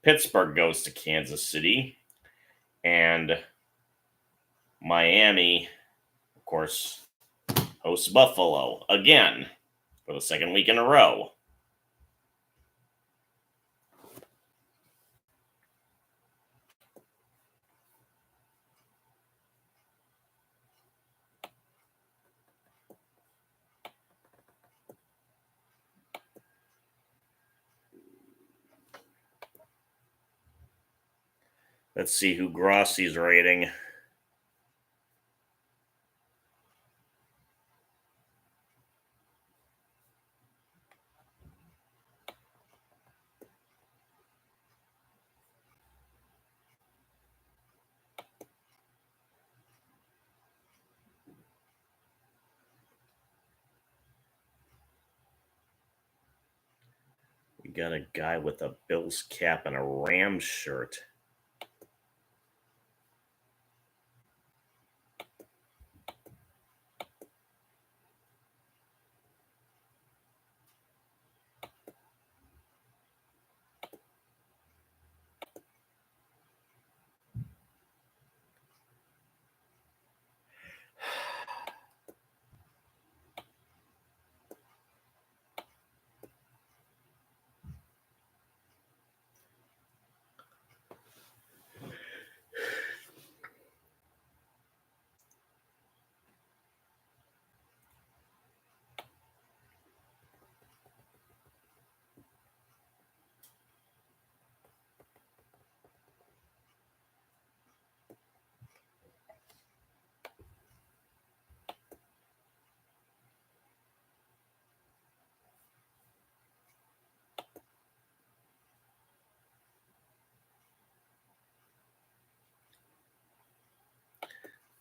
Pittsburgh goes to Kansas City, and Miami, of course, hosts Buffalo again for the second week in a row. Let's see who Grossi's rating. We got a guy with a Bills cap and a Rams shirt.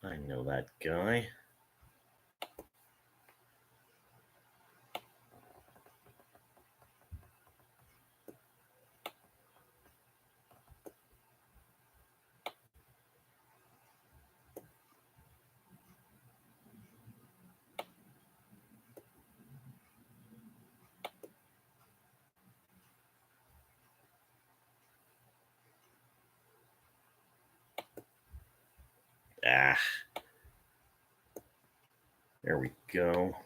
I know that guy. Ah, there we go.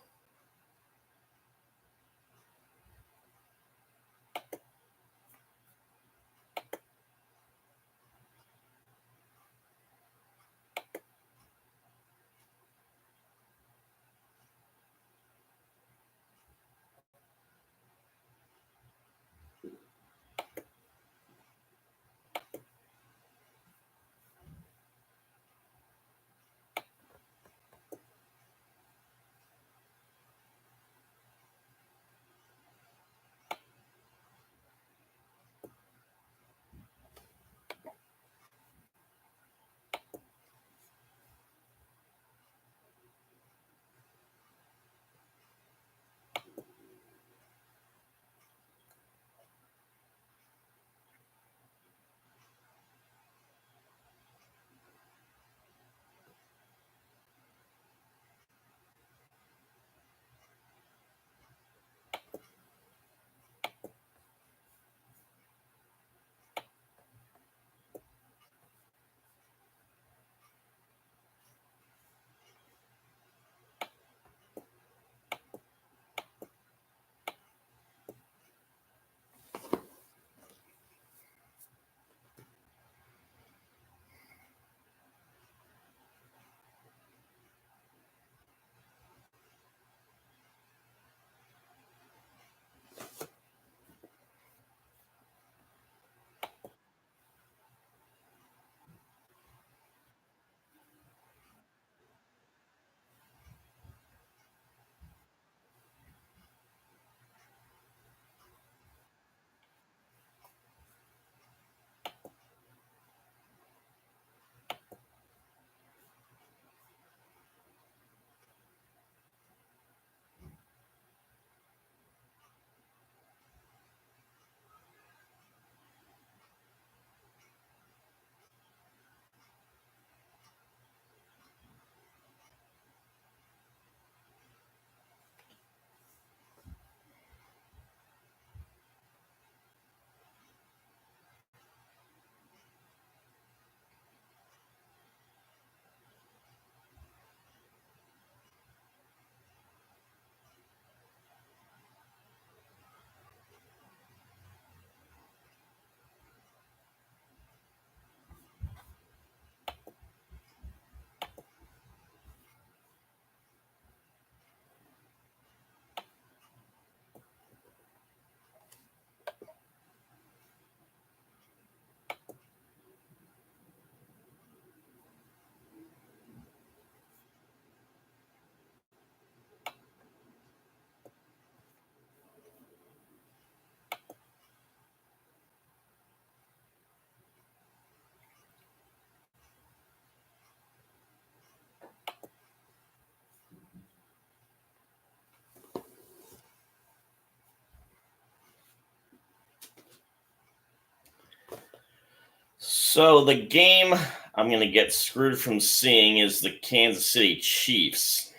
So the game I'm going to get screwed from seeing is the Kansas City Chiefs.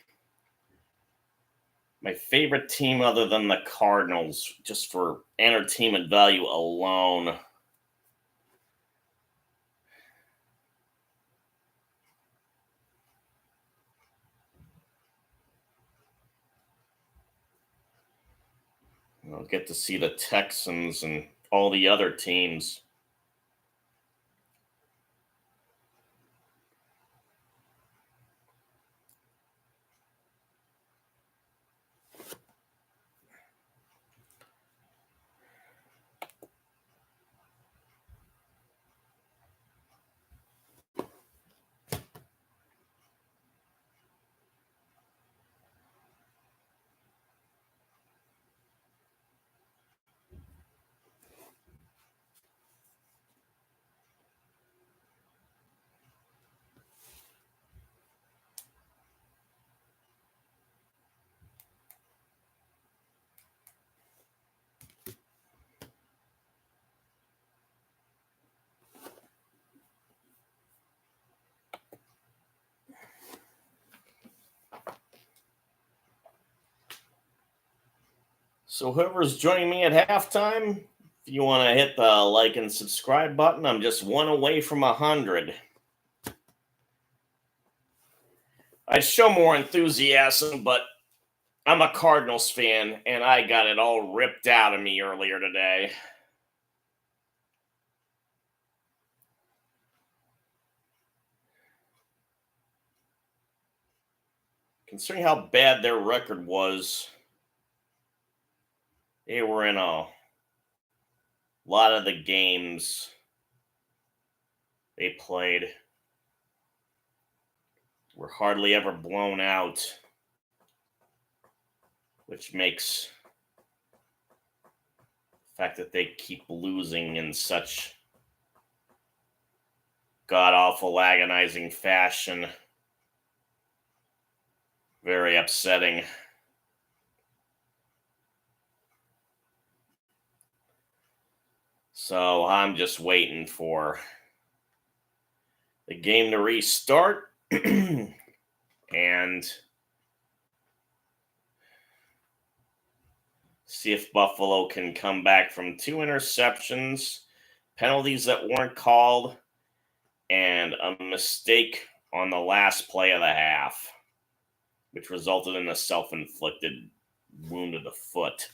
My favorite team other than the Cardinals, just for entertainment value alone. I'll get to see the Texans and all the other teams. So whoever's joining me at halftime, if you want to hit the like and subscribe button, I'm just one away from 100. I show more enthusiasm, but I'm a Cardinals fan, and I got it all ripped out of me earlier today. Considering how bad their record was, they were in a lot of the games they played were hardly ever blown out, which makes the fact that they keep losing in such god-awful, agonizing fashion very upsetting. So I'm just waiting for the game to restart and see if Buffalo can come back from 2 interceptions, penalties that weren't called, and a mistake on the last play of the half, which resulted in a self-inflicted wound to the foot.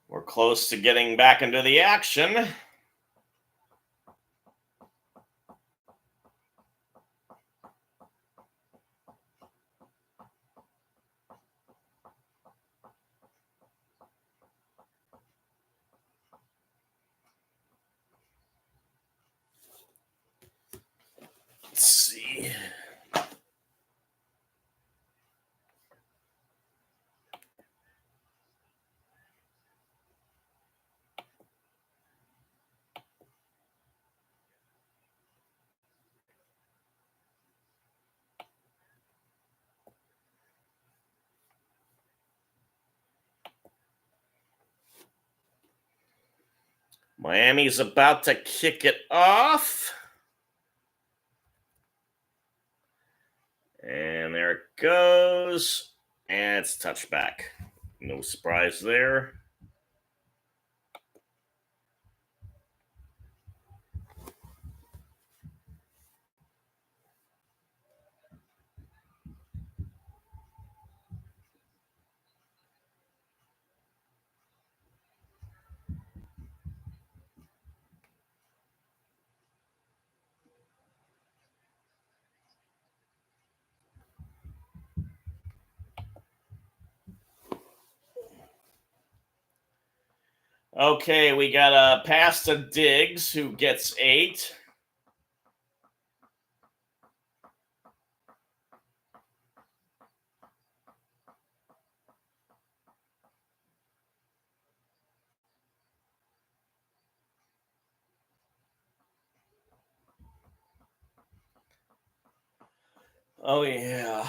We're close to getting back into the action. Let's see. Miami's about to kick it off. And there it goes. And it's touchback. No surprise there. Okay, we got a pass to Diggs, who gets 8. Oh, yeah.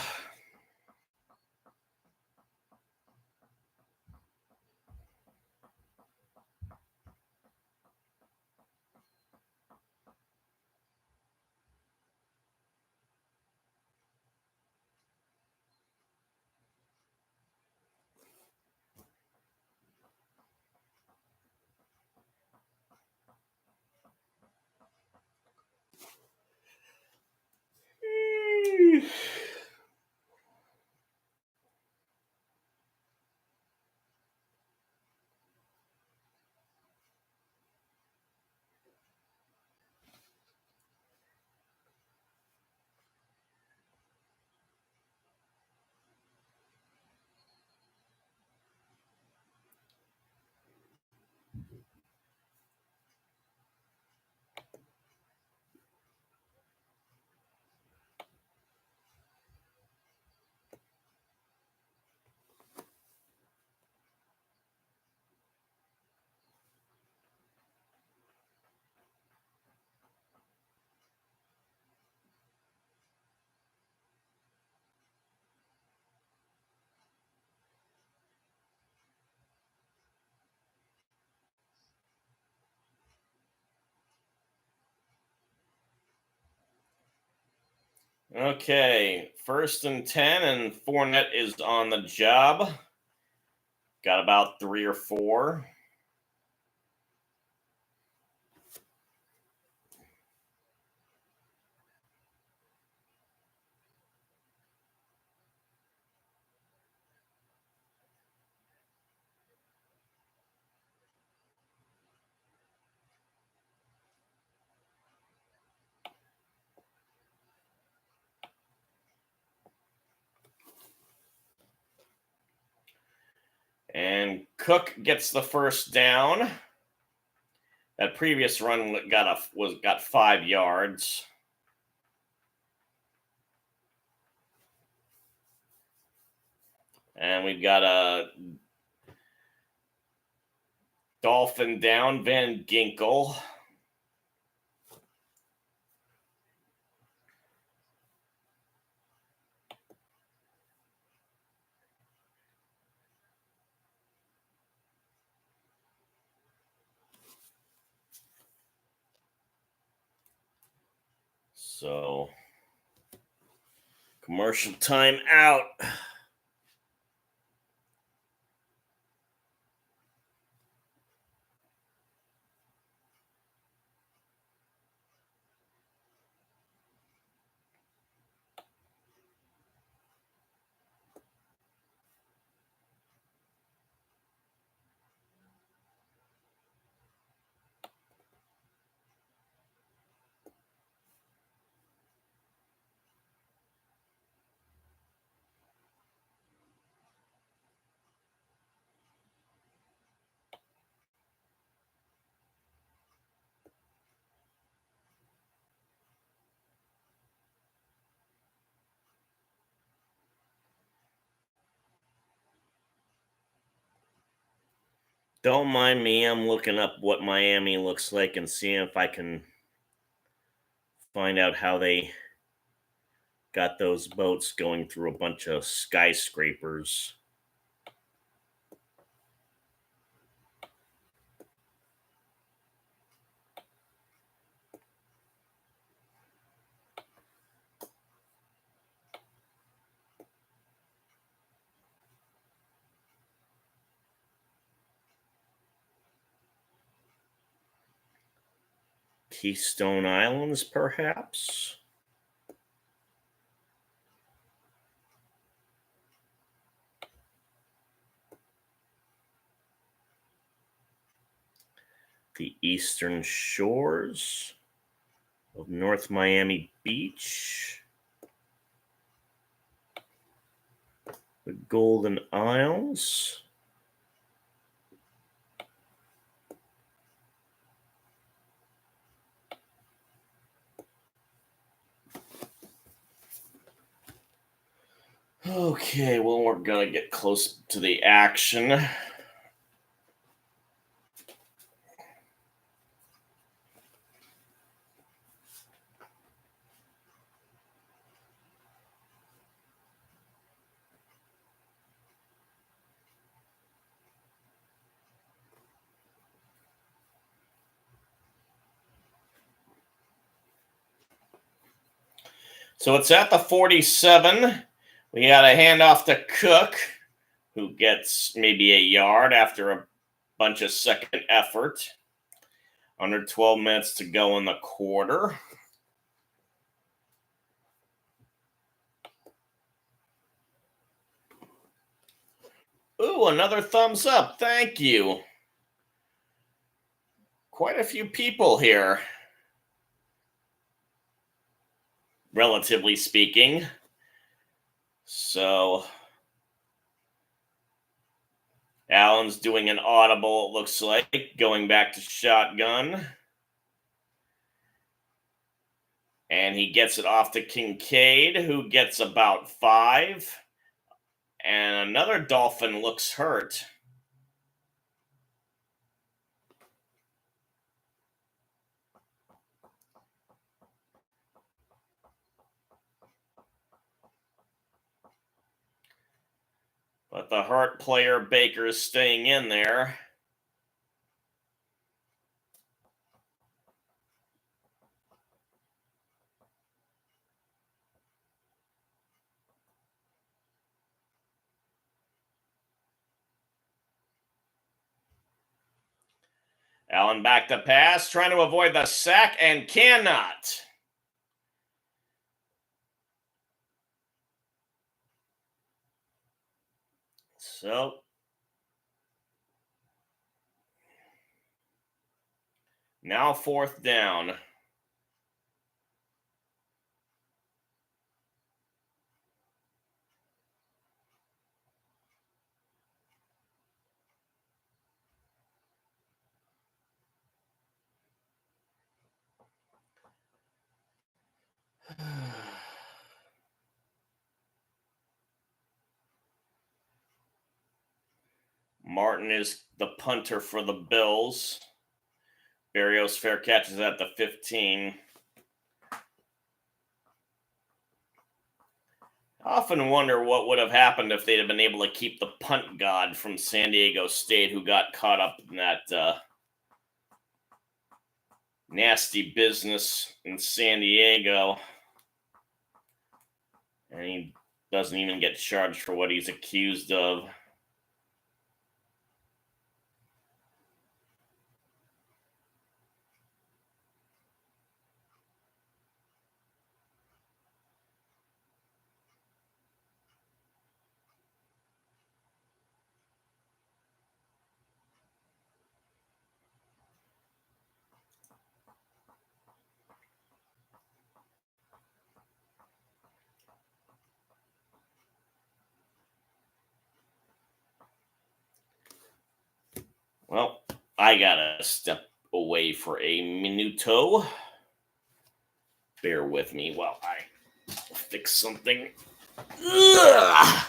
Okay, 1st and 10, and Fournette is on the job. Got about 3 or 4. And Cook gets the first down. That previous run got 5 yards. And we've got a Dolphin down, Van Ginkel. So, commercial time out. Don't mind me. I'm looking up what Miami looks like and seeing if I can find out how they got those boats going through a bunch of skyscrapers. Keystone Islands, perhaps? The eastern shores of North Miami Beach. The Golden Isles. Okay, well, we're going to get close to the action. So it's at the 47. We got a handoff to Cook, who gets maybe a yard after a bunch of second effort. Under 12 minutes to go in the quarter. Ooh, another thumbs up. Thank you. Quite a few people here, relatively speaking. So Allen's doing an audible, it looks like, going back to shotgun. And he gets it off to Kincaid, who gets about 5. And another Dolphin looks hurt. But the hurt player, Baker, is staying in there. Allen back to pass, trying to avoid the sack, and cannot. So now 4th down. Martin is the punter for the Bills. Barrios fair catches at the 15. I often wonder what would have happened if they'd have been able to keep the punt god from San Diego State, who got caught up in that nasty business in San Diego. And he doesn't even get charged for what he's accused of. Well, I gotta step away for a minuto. Bear with me while I fix something. Ugh.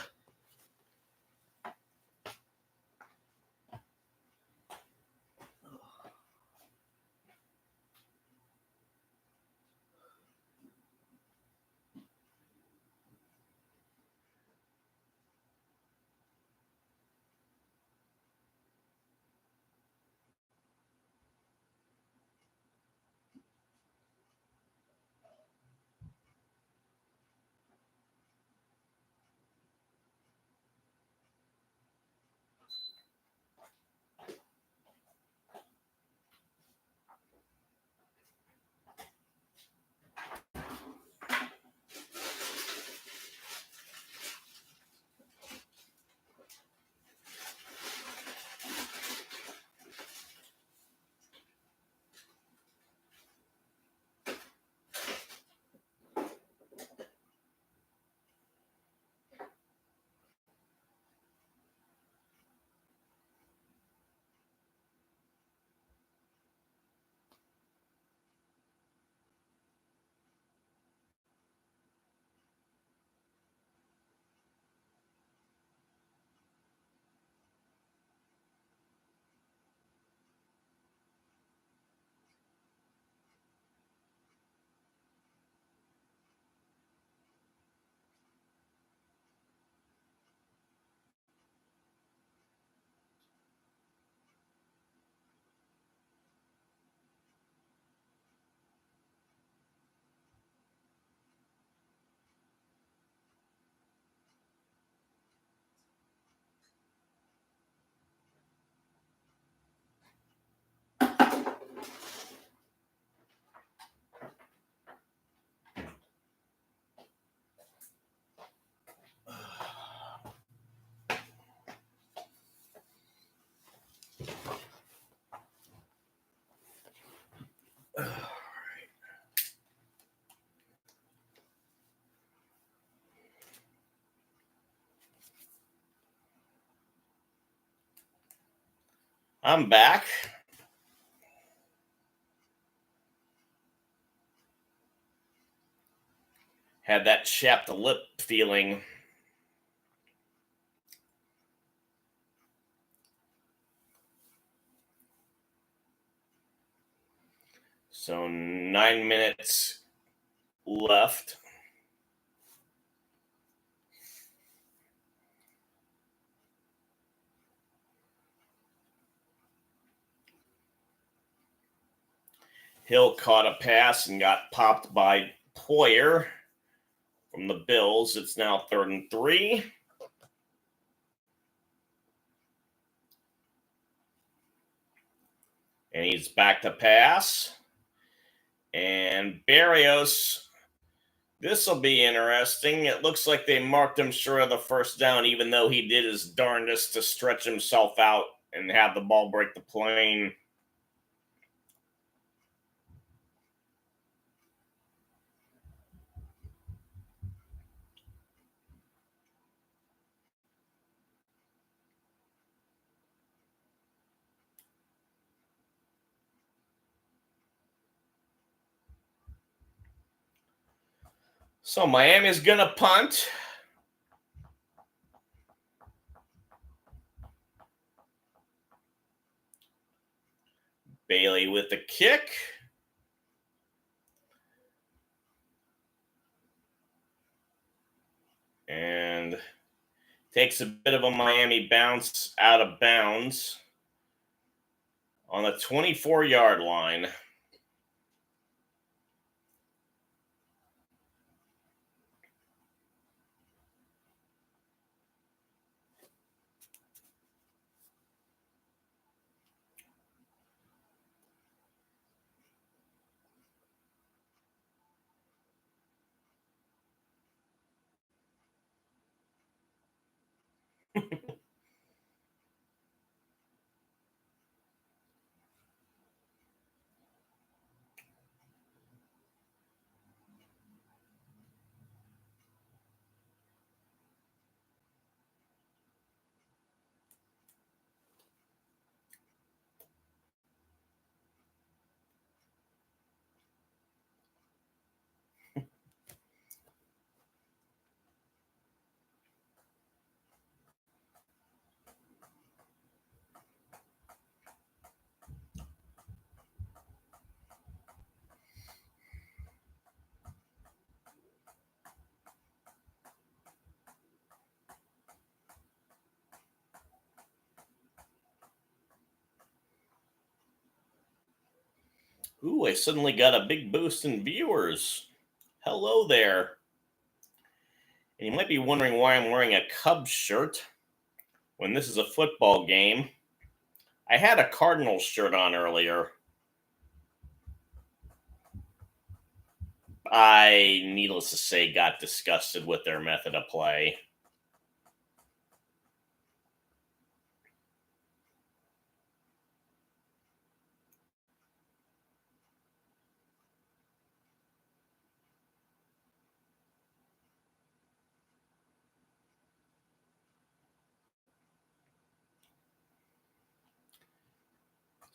I'm back. Had that chapped lip feeling. So 9 minutes left. Hill caught a pass and got popped by Poyer from the Bills. It's now 3rd and 3. And he's back to pass. And Barrios, this will be interesting. It looks like they marked him short of the first down, even though he did his darndest to stretch himself out and have the ball break the plane. So Miami's going to punt. Bailey with the kick. And takes a bit of a Miami bounce out of bounds on the 24-yard line. Ooh, I suddenly got a big boost in viewers. Hello there. And you might be wondering why I'm wearing a Cubs shirt when this is a football game. I had a Cardinals shirt on earlier. I, needless to say, got disgusted with their method of play.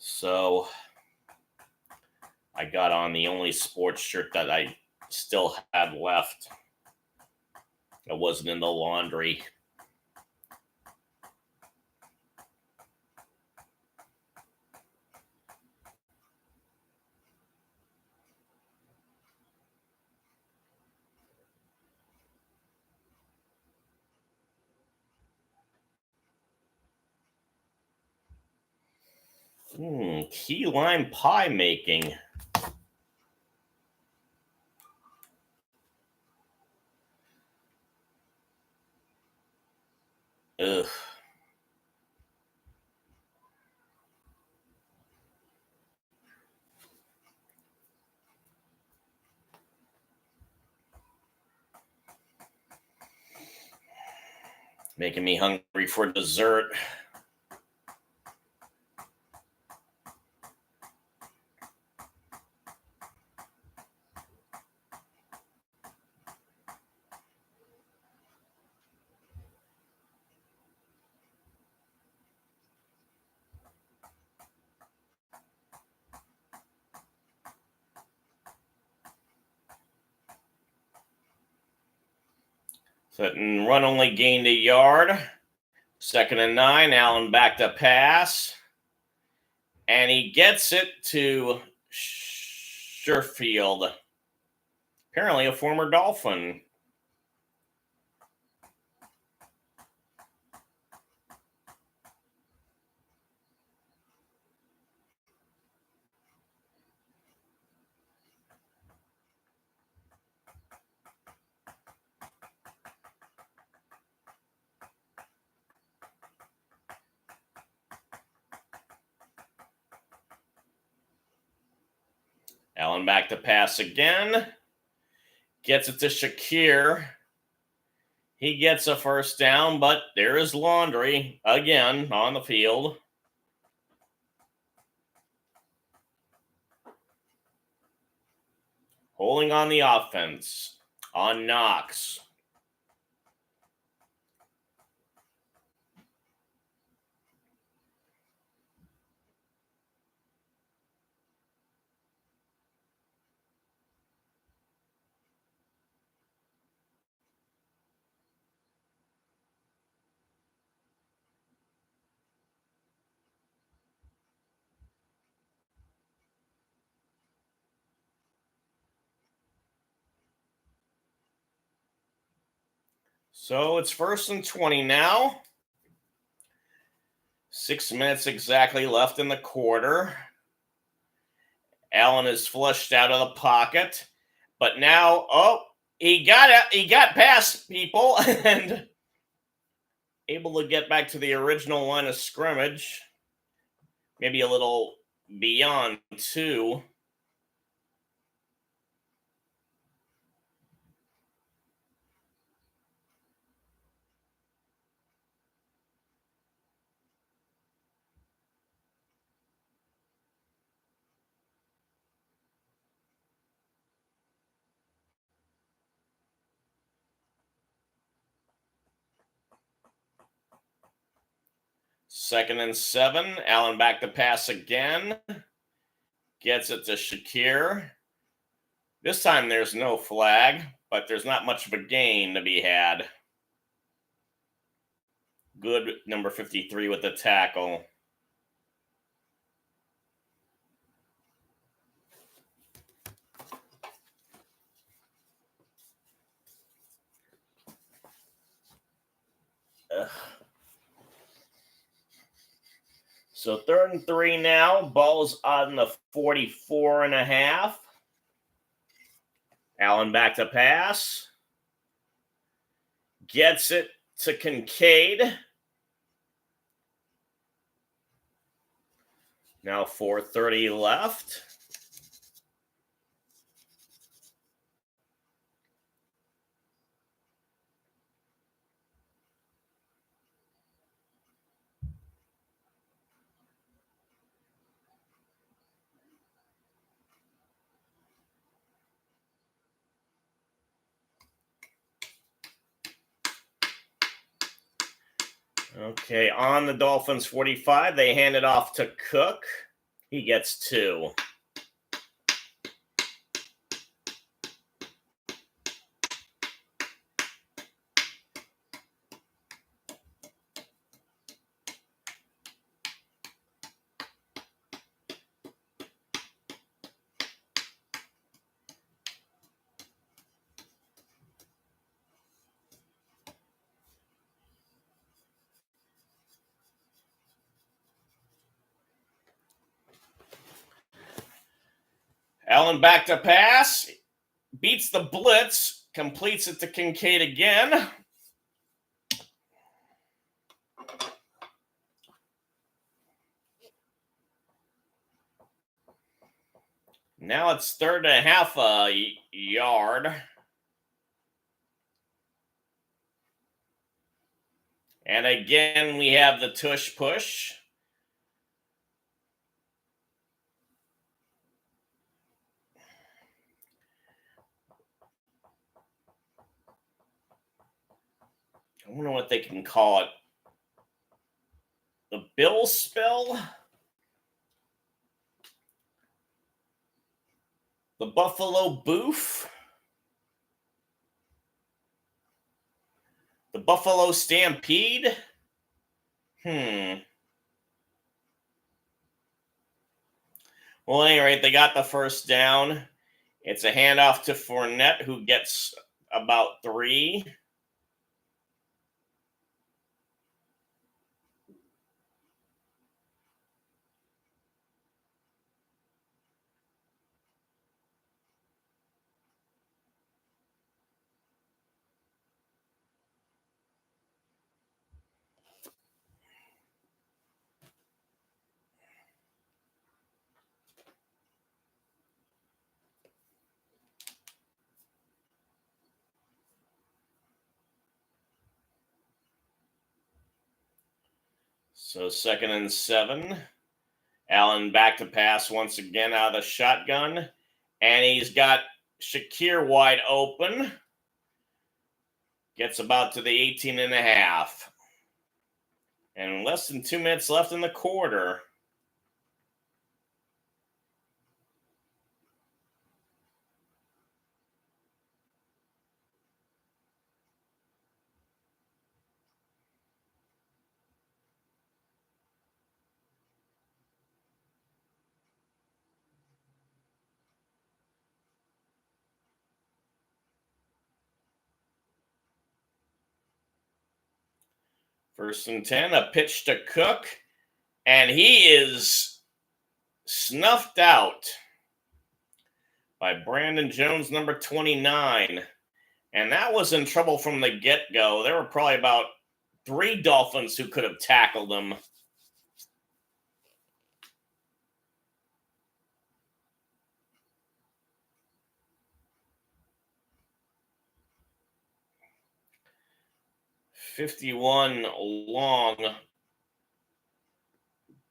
So I got on the only sports shirt that I still had left. It wasn't in the laundry. Key lime pie making. Ugh. Making me hungry for dessert. Sutton run only gained a yard. 2nd and 9. Allen back to pass. And he gets it to Sherfield. Apparently a former Dolphin. Allen back to pass again. Gets it to Shakir. He gets a first down, but there is Laundry again on the field. Holding on the offense on Knox. So it's 1st and 20 now. 6 minutes exactly left in the quarter. Allen is flushed out of the pocket. But now, he got past people and able to get back to the original line of scrimmage. Maybe a little beyond 2. Second and 7. Allen back to pass again. Gets it to Shakir. This time there's no flag, but there's not much of a gain to be had. Good number 53 with the tackle. So 3rd and 3 now. Ball's on the 44.5. Allen back to pass. Gets it to Kincaid. Now 4:30 left. Okay, on the Dolphins 45, they hand it off to Cook. He gets 2. Allen back to pass. Beats the blitz. Completes it to Kincaid again. Now it's 3.5 a yard. And again, we have the tush push. I wonder what they can call it. The Bill spill? The Buffalo boof? The Buffalo Stampede? Well, at any rate, they got the first down. It's a handoff to Fournette, who gets about 3. So 2nd and 7. Allen back to pass once again out of the shotgun. And he's got Shakir wide open. Gets about to the 18.5. And less than 2 minutes left in the quarter. First and 10, a pitch to Cook, and he is snuffed out by Brandon Jones, number 29. And that was in trouble from the get-go. There were probably about 3 Dolphins who could have tackled him. .51 long.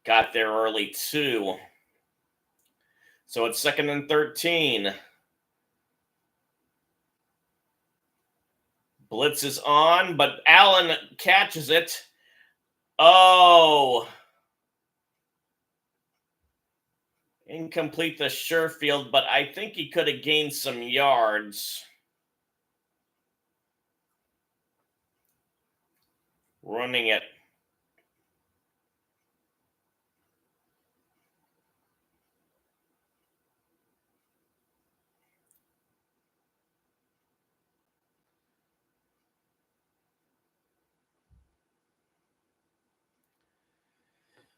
Got there early, too. So it's 2nd and 13. Blitz is on, but Allen catches it. Oh. Incomplete to Sherfield, but I think he could have gained some yards. Running it.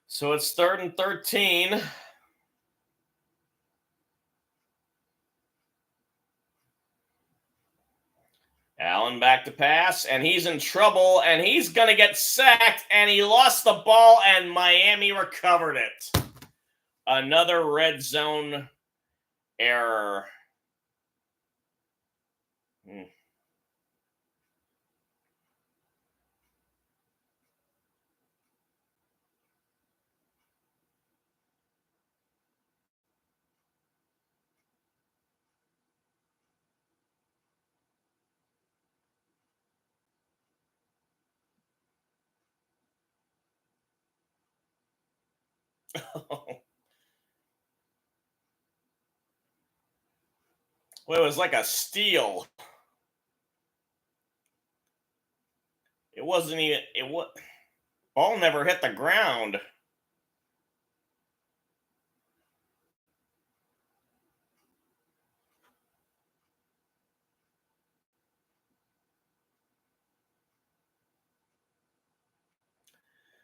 So it's 3rd and 13. Allen back to pass, and he's in trouble, and he's going to get sacked, and he lost the ball, and Miami recovered it. Another red zone error. Well, it was like a steal. It wasn't even. Ball never hit the ground.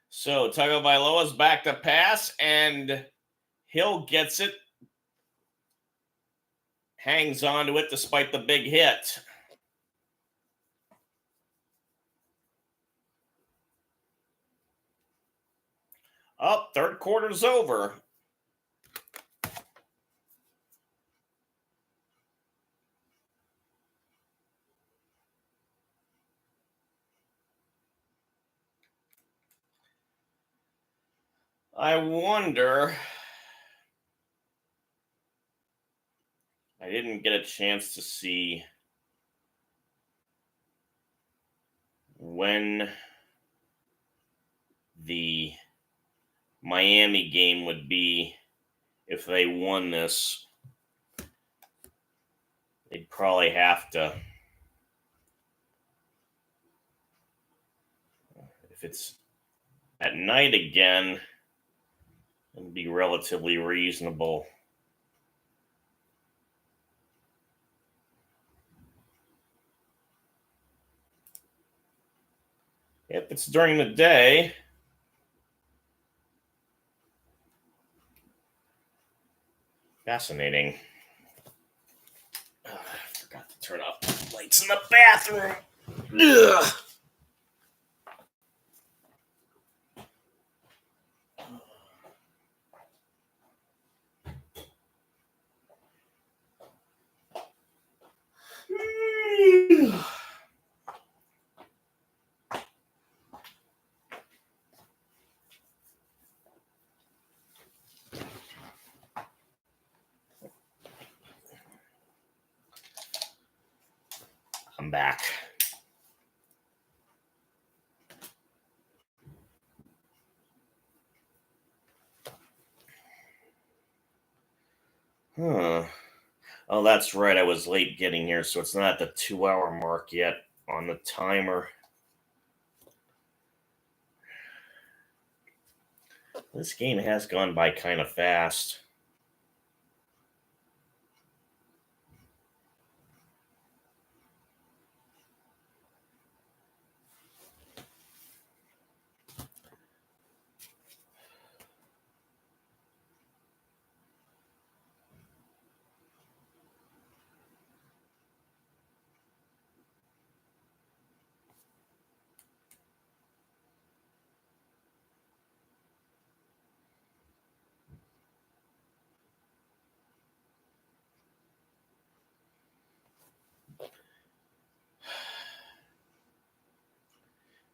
So Tagovailoa's back to pass, and Hill gets it. Hangs on to it despite the big hit. Oh, 3rd quarter's over. I wonder. I didn't get a chance to see when the Miami game would be if they won this. They'd probably have to If it's at night again, it'll be relatively reasonable. If it's during the day, fascinating. I forgot to turn off the lights in the bathroom. Ugh. I'm back. Huh. Oh, that's right. I was late getting here, so it's not at the 2-hour mark yet on the timer. This game has gone by kind of fast.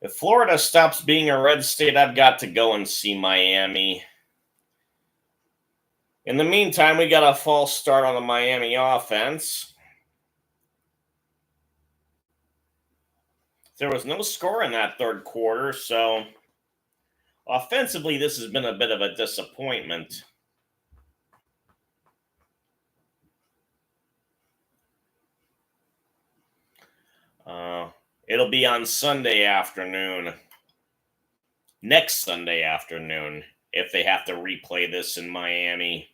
If Florida stops being a red state, I've got to go and see Miami. In the meantime, we got a false start on the Miami offense. There was no score in that third quarter, so offensively, this has been a bit of a disappointment. It'll be on Sunday afternoon. Next Sunday afternoon, if they have to replay this in Miami.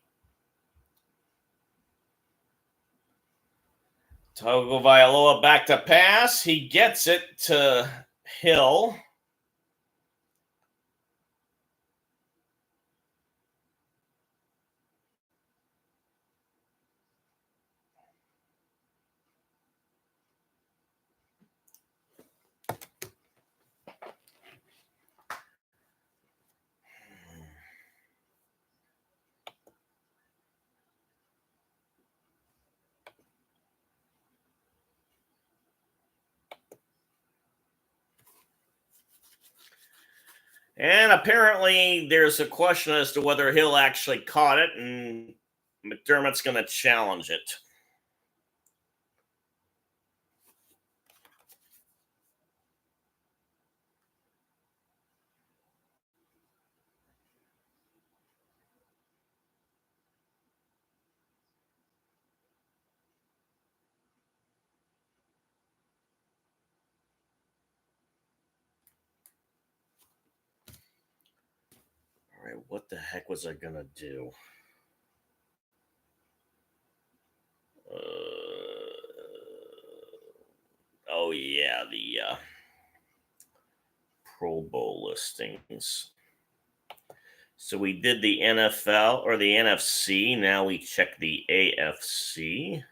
Tagovailoa back to pass. He gets it to Hill. And apparently, there's a question as to whether Hill actually caught it, and McDermott's going to challenge it. All right, what the heck was I going to do? Oh, yeah, the Pro Bowl listings. So we did the NFL or the NFC. Now we check the AFC.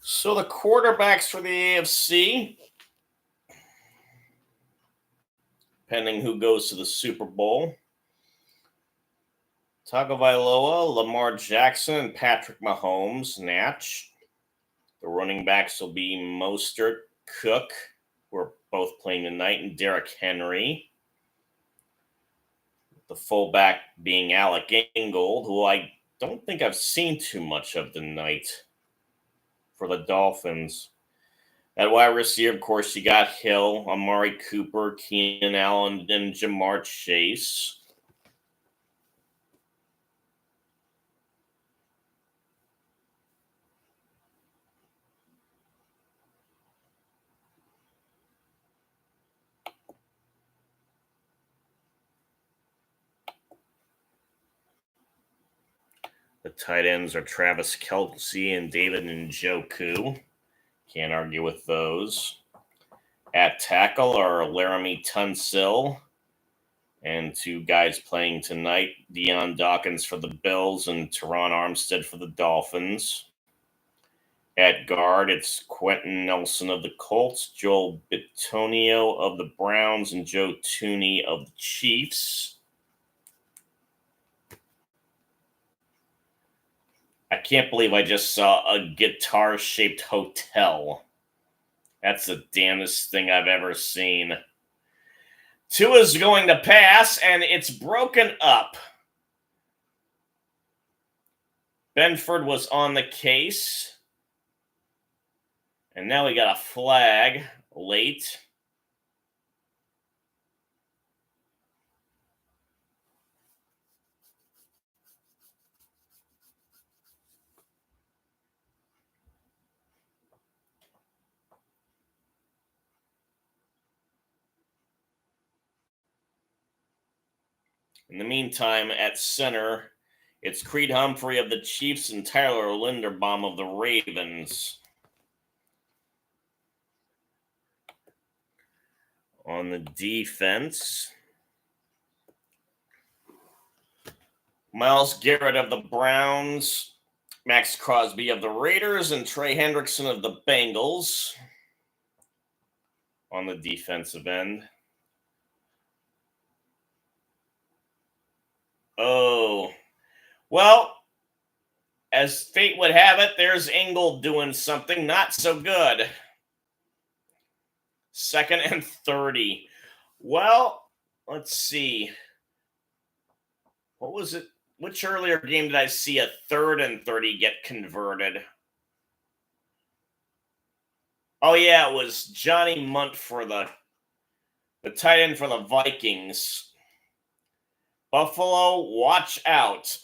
So the quarterbacks for the AFC. depending who goes to the Super Bowl. Tagovailoa, Lamar Jackson, and Patrick Mahomes, Natch. The running backs will be Mostert, Cook, who are both playing tonight, and Derrick Henry. The fullback being Alec Ingold, who I don't think I've seen too much of tonight for the Dolphins. At wide receiver, of course, you got Hill, Amari Cooper, Keenan Allen, and Jamar Chase. The tight ends are Travis Kelce and David Njoku. Can't argue with those. At tackle are Laramie Tunsil and two guys playing tonight, Deion Dawkins for the Bills and Teron Armstead for the Dolphins. At guard, it's Quentin Nelson of the Colts, Joel Bitonio of the Browns, and Joe Thuney of the Chiefs. I can't believe I just saw a guitar-shaped hotel. That's the damnedest thing I've ever seen. Tua's going to pass, and it's broken up. Benford was on the case. And now we got a flag late. In the meantime, at center, it's Creed Humphrey of the Chiefs and Tyler Linderbaum of the Ravens. On the defense, Myles Garrett of the Browns, Max Crosby of the Raiders, and Trey Hendrickson of the Bengals on the defensive end. Oh, well, as fate would have it, there's Ingold doing something not so good. 2nd and 30. Well, let's see. What was it? Which earlier game did I see a 3rd and 30 get converted? Oh, yeah, it was Johnny Munt for the tight end for the Vikings. Buffalo, watch out.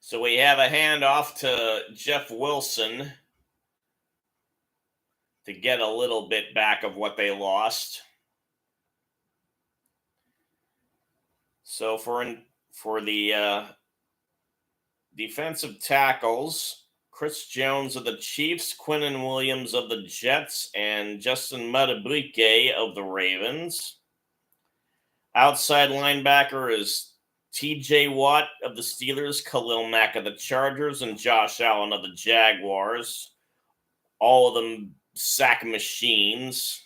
So we have a handoff to Jeff Wilson to get a little bit back of what they lost. So for the defensive tackles, Chris Jones of the Chiefs, Quinnen Williams of the Jets, and Justin Madubuike of the Ravens. Outside linebacker is T.J. Watt of the Steelers, Khalil Mack of the Chargers, and Josh Allen of the Jaguars. All of them sack machines.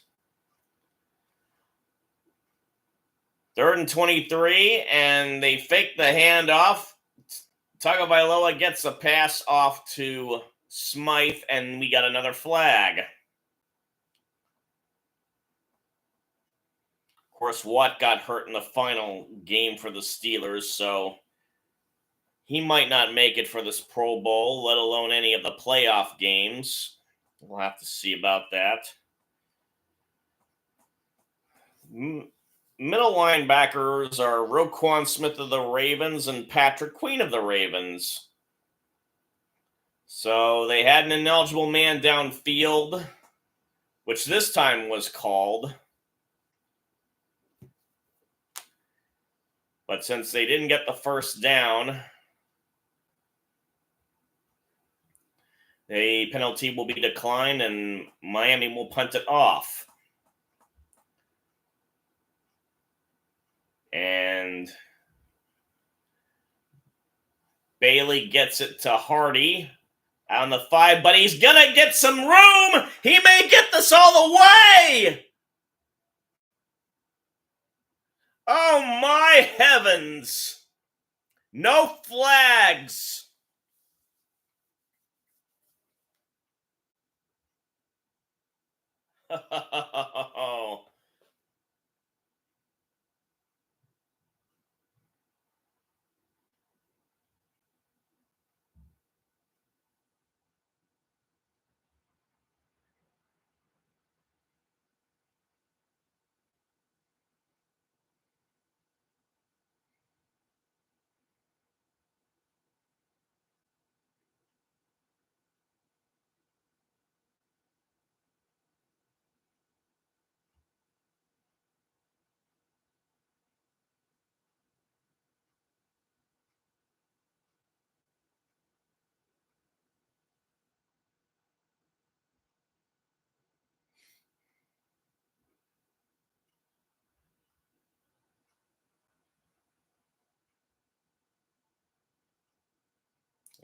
3rd and 23, and they fake the handoff. Tagovailoa gets a pass off to Smythe, and we got another flag. Of course, Watt got hurt in the final game for the Steelers, so he might not make it for this Pro Bowl, let alone any of the playoff games. We'll have to see about that. Middle linebackers are Roquan Smith of the Ravens and Patrick Queen of the Ravens. So they had an ineligible man downfield, which this time was called. But since they didn't get the first down, a penalty will be declined and Miami will punt it off. And Bailey gets it to Hardy on the 5, but he's going to get some room. He may get this all the way. Oh, my heavens. No flags.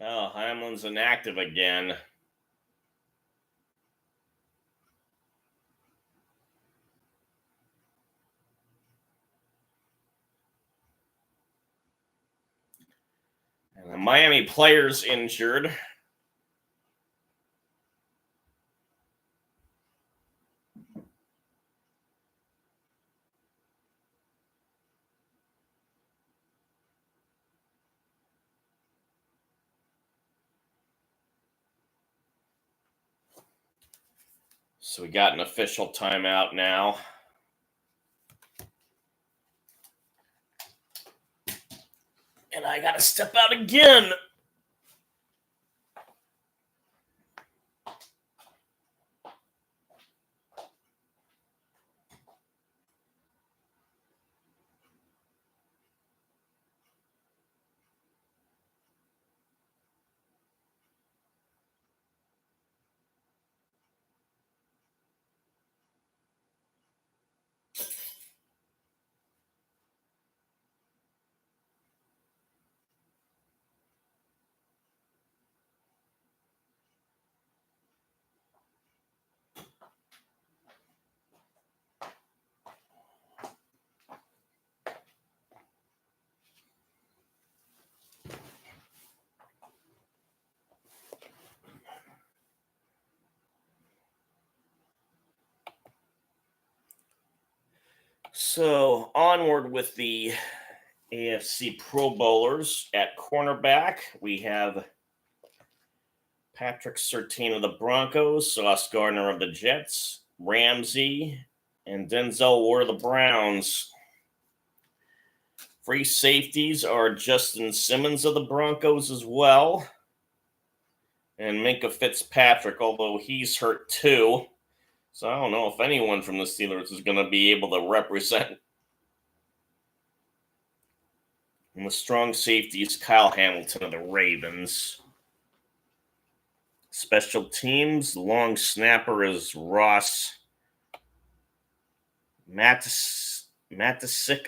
Oh, Hamlin's inactive again. And the Miami player's injured. So we got an official timeout now. And I got to step out again. So onward with the AFC Pro Bowlers. At cornerback, we have Patrick Surtain of the Broncos, Sauce Gardner of the Jets, Ramsey, and Denzel Ward of the Browns. Free safeties are Justin Simmons of the Broncos as well, and Minkah Fitzpatrick, although he's hurt too. So I don't know if anyone from the Steelers is going to be able to represent. And the strong safety is Kyle Hamilton of the Ravens. Special teams, long snapper is Ross Matisic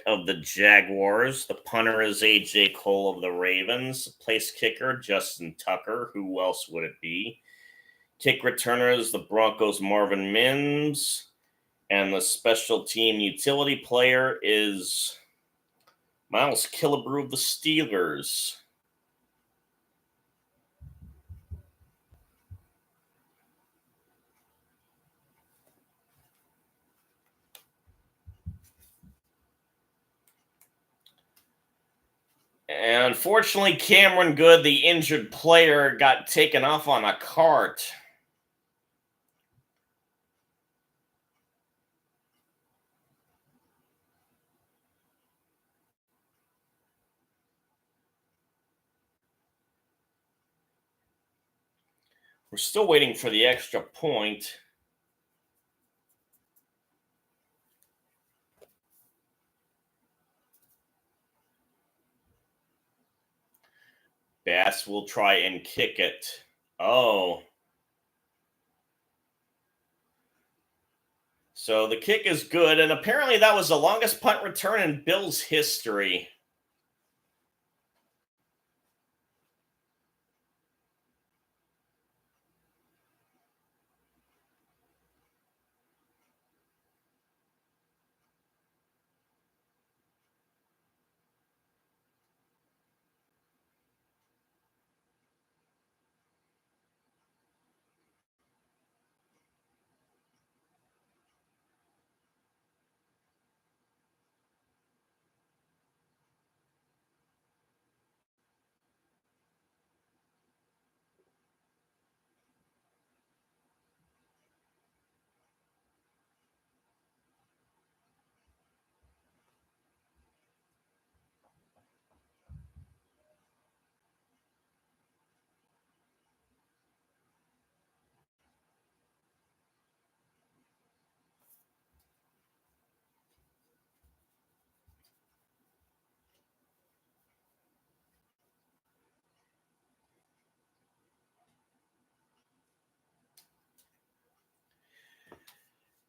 of the Jaguars. The punter is A.J. Cole of the Ravens. Place kicker, Justin Tucker. Who else would it be? Kick returner is the Broncos' Marvin Mims. And the special team utility player is Miles Killebrew of the Steelers. And unfortunately, Cameron Good, the injured player, got taken off on a cart. We're still waiting for the extra point. Bass will try and kick it. Oh. So the kick is good, and apparently that was the longest punt return in Bills history.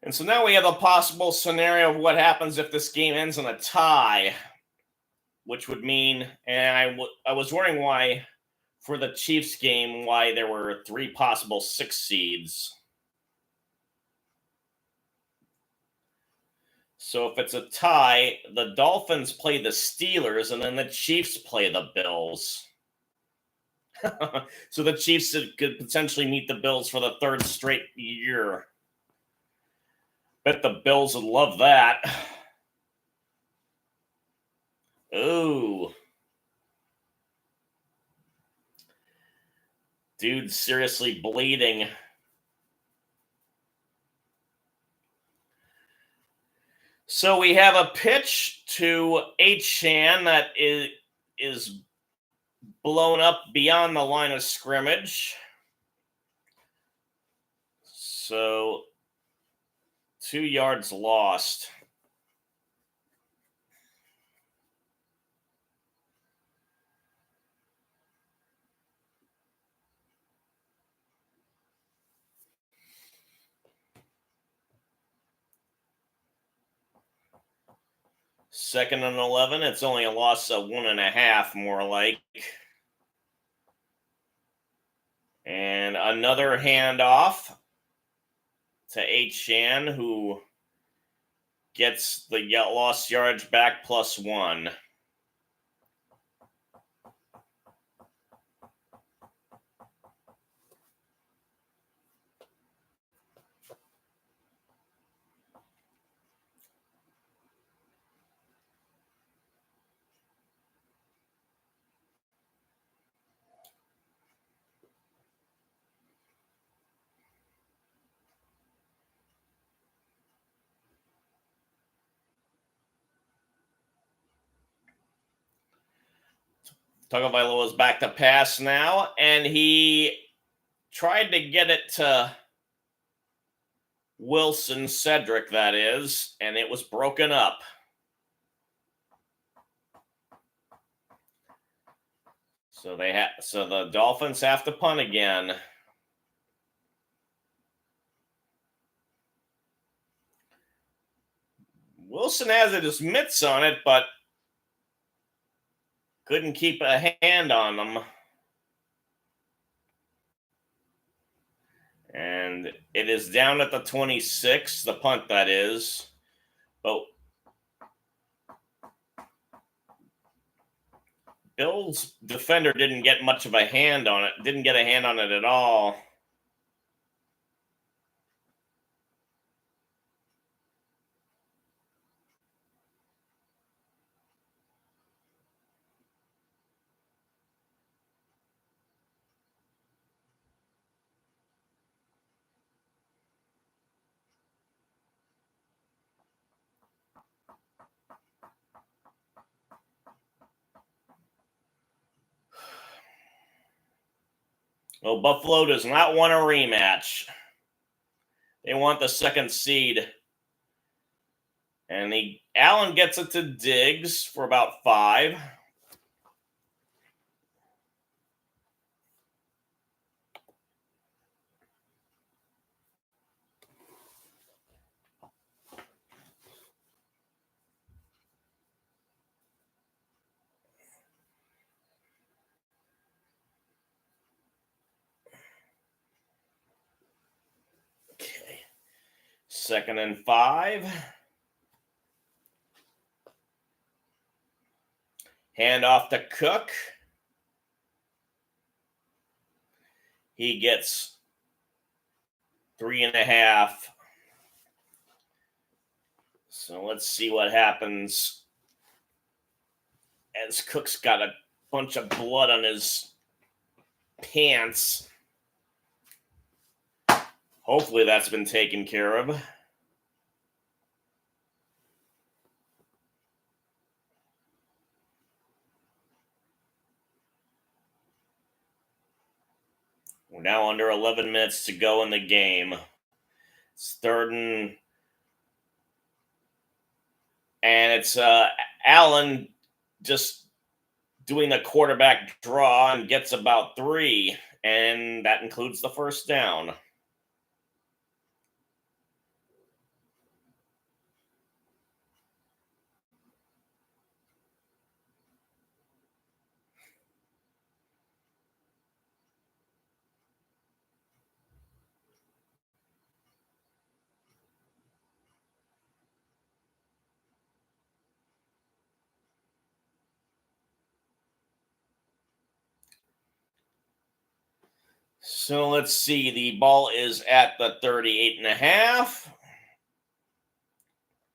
And so now we have a possible scenario of what happens if this game ends in a tie, which would mean, and I was wondering why, for the Chiefs game, why there were 3 possible 6 seeds. So if it's a tie, the Dolphins play the Steelers, and then the Chiefs play the Bills. So the Chiefs could potentially meet the Bills for the 3rd straight year. Bet the Bills would love that. Ooh. Dude, seriously bleeding. So we have a pitch to H-Chan that is blown up beyond the line of scrimmage. So 2 yards lost. Second and 11. It's only a loss of 1.5, more like. And another handoff to H-Chan, who gets the lost yardage back +1. Tagovailoa's back to pass now, and he tried to get it to Wilson, Cedric, that is, and it was broken up. So the Dolphins have to punt again. Wilson has his mitts on it, but couldn't keep a hand on them. And it is down at the 26, the punt that is. But Bill's defender didn't get much of a hand on it, didn't get a hand on it at all. Well, Buffalo does not want a rematch. They want the 2nd seed. And Allen gets it to Diggs for about 5. Okay. 2nd and 5. Hand off to Cook. He gets 3.5. So let's see what happens. As Cook's got a bunch of blood on his pants. Hopefully that's been taken care of. We're now under 11 minutes to go in the game. It's 3rd and it's Allen just doing the quarterback draw and gets about 3, and that includes the 1st down. So let's see. The ball is at the 38.5.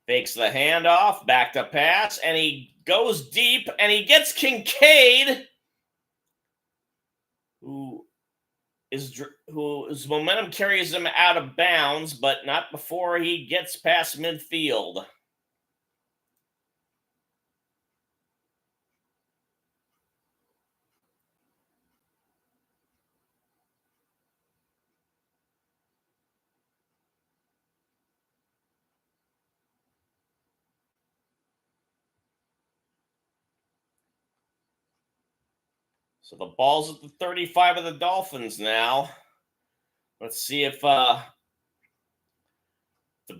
Fakes the handoff, back to pass, and he goes deep, and he gets Kincaid, whose momentum carries him out of bounds, but not before he gets past midfield. So the ball's at the 35 of the Dolphins now. Let's see if the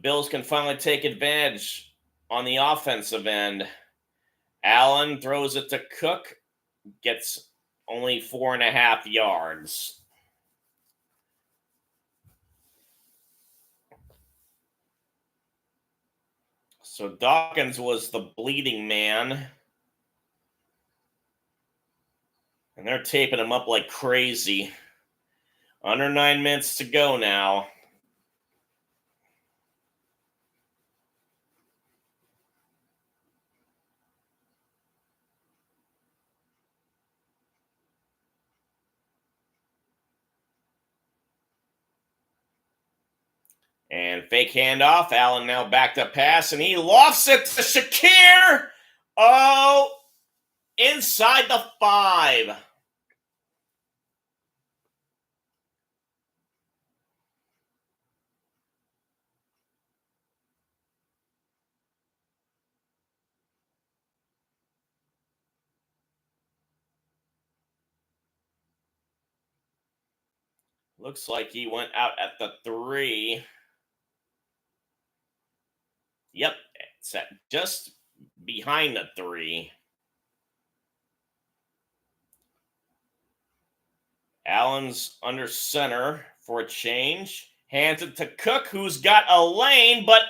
Bills can finally take advantage on the offensive end. Allen throws it to Cook, gets only 4.5 yards. So Dawkins was the bleeding man. And they're taping him up like crazy. Under 9 minutes to go now. And fake handoff. Allen now back to pass, and he lofts it to Shakir. Oh, inside the 5. Looks like he went out at the 3. Yep, it's at just behind the 3. Allen's under center for a change. Hands it to Cook, who's got a lane, but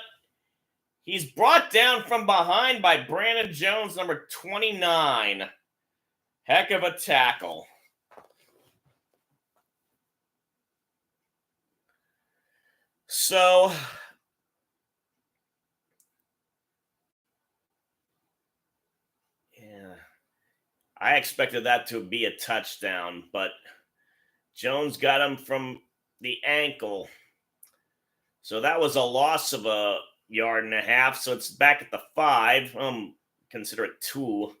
he's brought down from behind by Brandon Jones, number 29. Heck of a tackle. So, yeah, I expected that to be a touchdown, but Jones got him from the ankle. So that was a loss of 1.5 yards. So it's back at the 5. Consider it 2.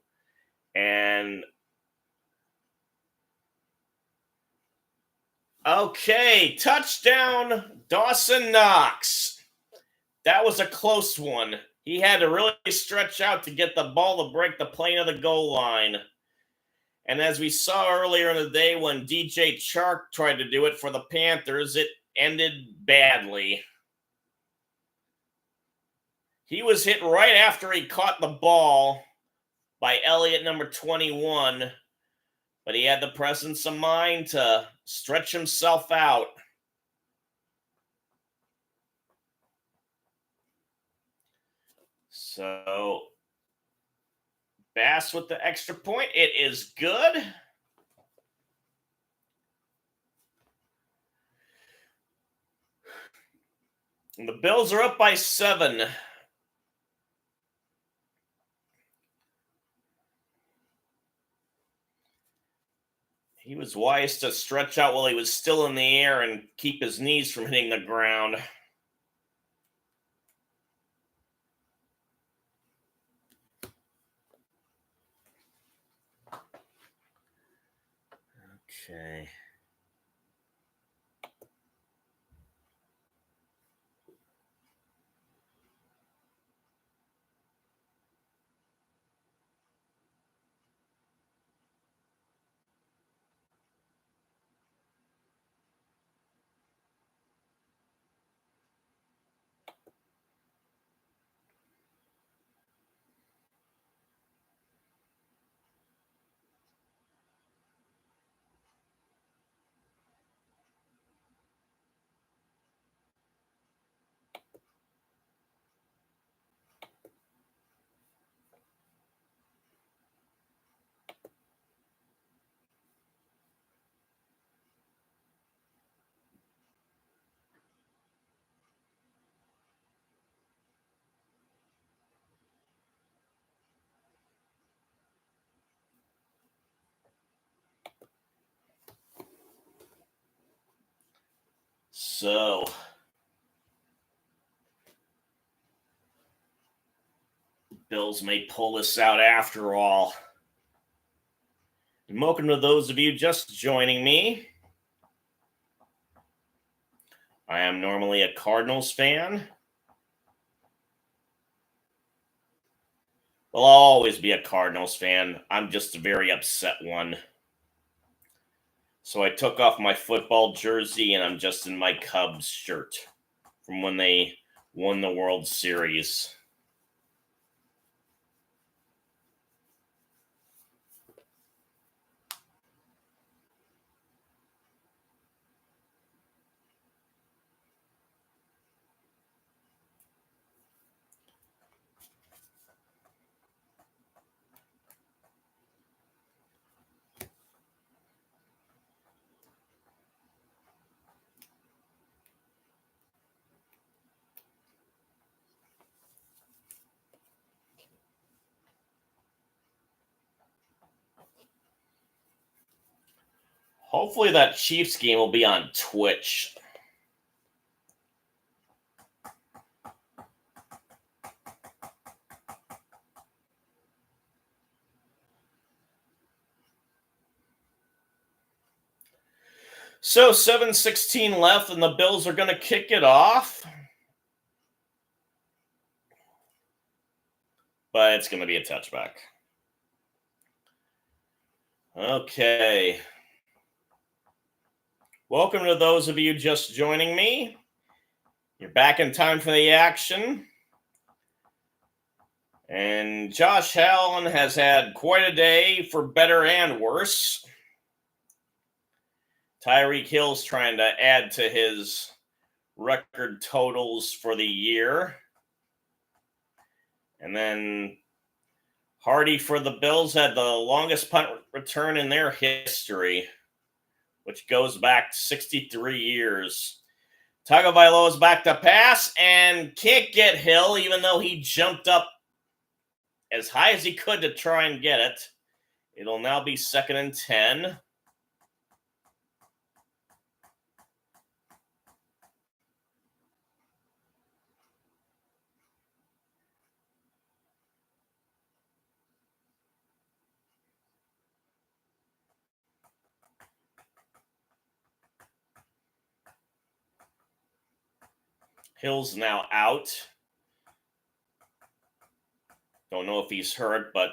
And okay, touchdown, Dawson Knox. That was a close one. He had to really stretch out to get the ball to break the plane of the goal line. And as we saw earlier in the day when DJ Chark tried to do it for the Panthers, it ended badly. He was hit right after he caught the ball by Elliott, number 21, but he had the presence of mind to stretch himself out. So, Bass with the extra point. It is good. And the Bills are up by 7. He was wise to stretch out while he was still in the air and keep his knees from hitting the ground. Okay. So, Bills may pull this out after all. And welcome to those of you just joining me. I am normally a Cardinals fan. Well, I'll always be a Cardinals fan. I'm just a very upset one. So I took off my football jersey and I'm just in my Cubs shirt from when they won the World Series. Hopefully that Chiefs game will be on Twitch. So 7:16 left and the Bills are going to kick it off. But it's going to be a touchback. Okay. Welcome to those of you just joining me. You're back in time for the action. And Josh Allen has had quite a day for better and worse. Tyreek Hill's trying to add to his record totals for the year. And then Hardy for the Bills had the longest punt return in their history, which goes back 63 years. Tagovailoa's back to pass and can't get Hill, even though he jumped up as high as he could to try and get it. It'll now be 2nd and 10. Hill's now out. Don't know if he's hurt, but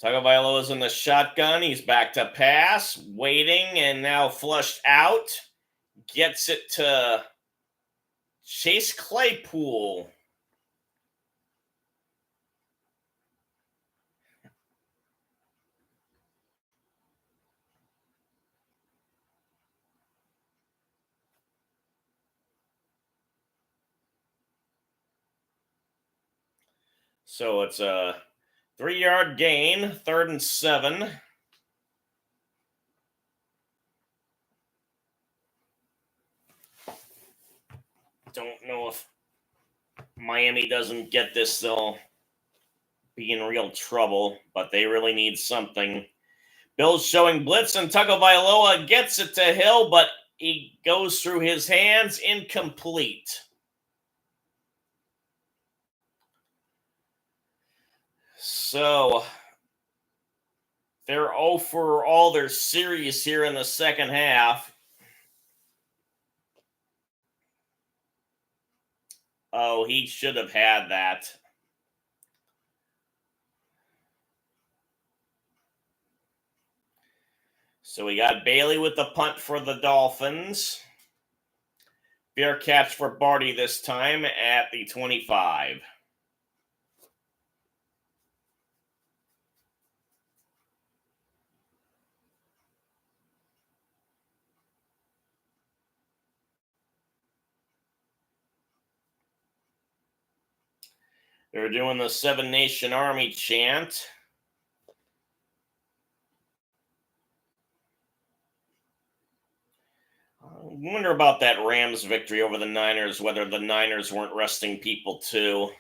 Tagovailoa's in the shotgun. He's back to pass, waiting, and now flushed out. Gets it to Chase Claypool. So it's a 3-yard gain, 3rd and 7. Don't know if Miami doesn't get this, they'll be in real trouble, but they really need something. Bills showing blitz, and Tagovailoa gets it to Hill, but he goes through his hands, incomplete. So they're 0 for all their series here in the second half. Oh, he should have had that. So we got Bailey with the punt for the Dolphins. Fair catch for Barty this time at the 25. They're doing the Seven Nation Army chant. I wonder about that Rams victory over the Niners, whether the Niners weren't resting people too.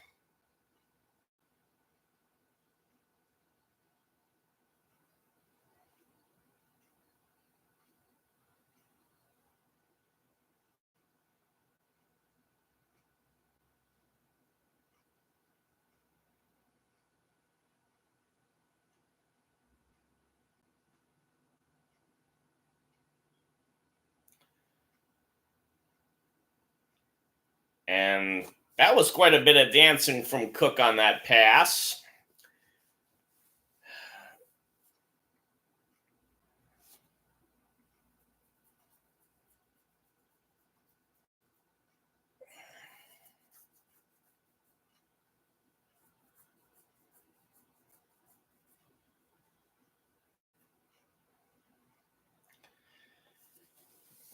And that was quite a bit of dancing from Cook on that pass.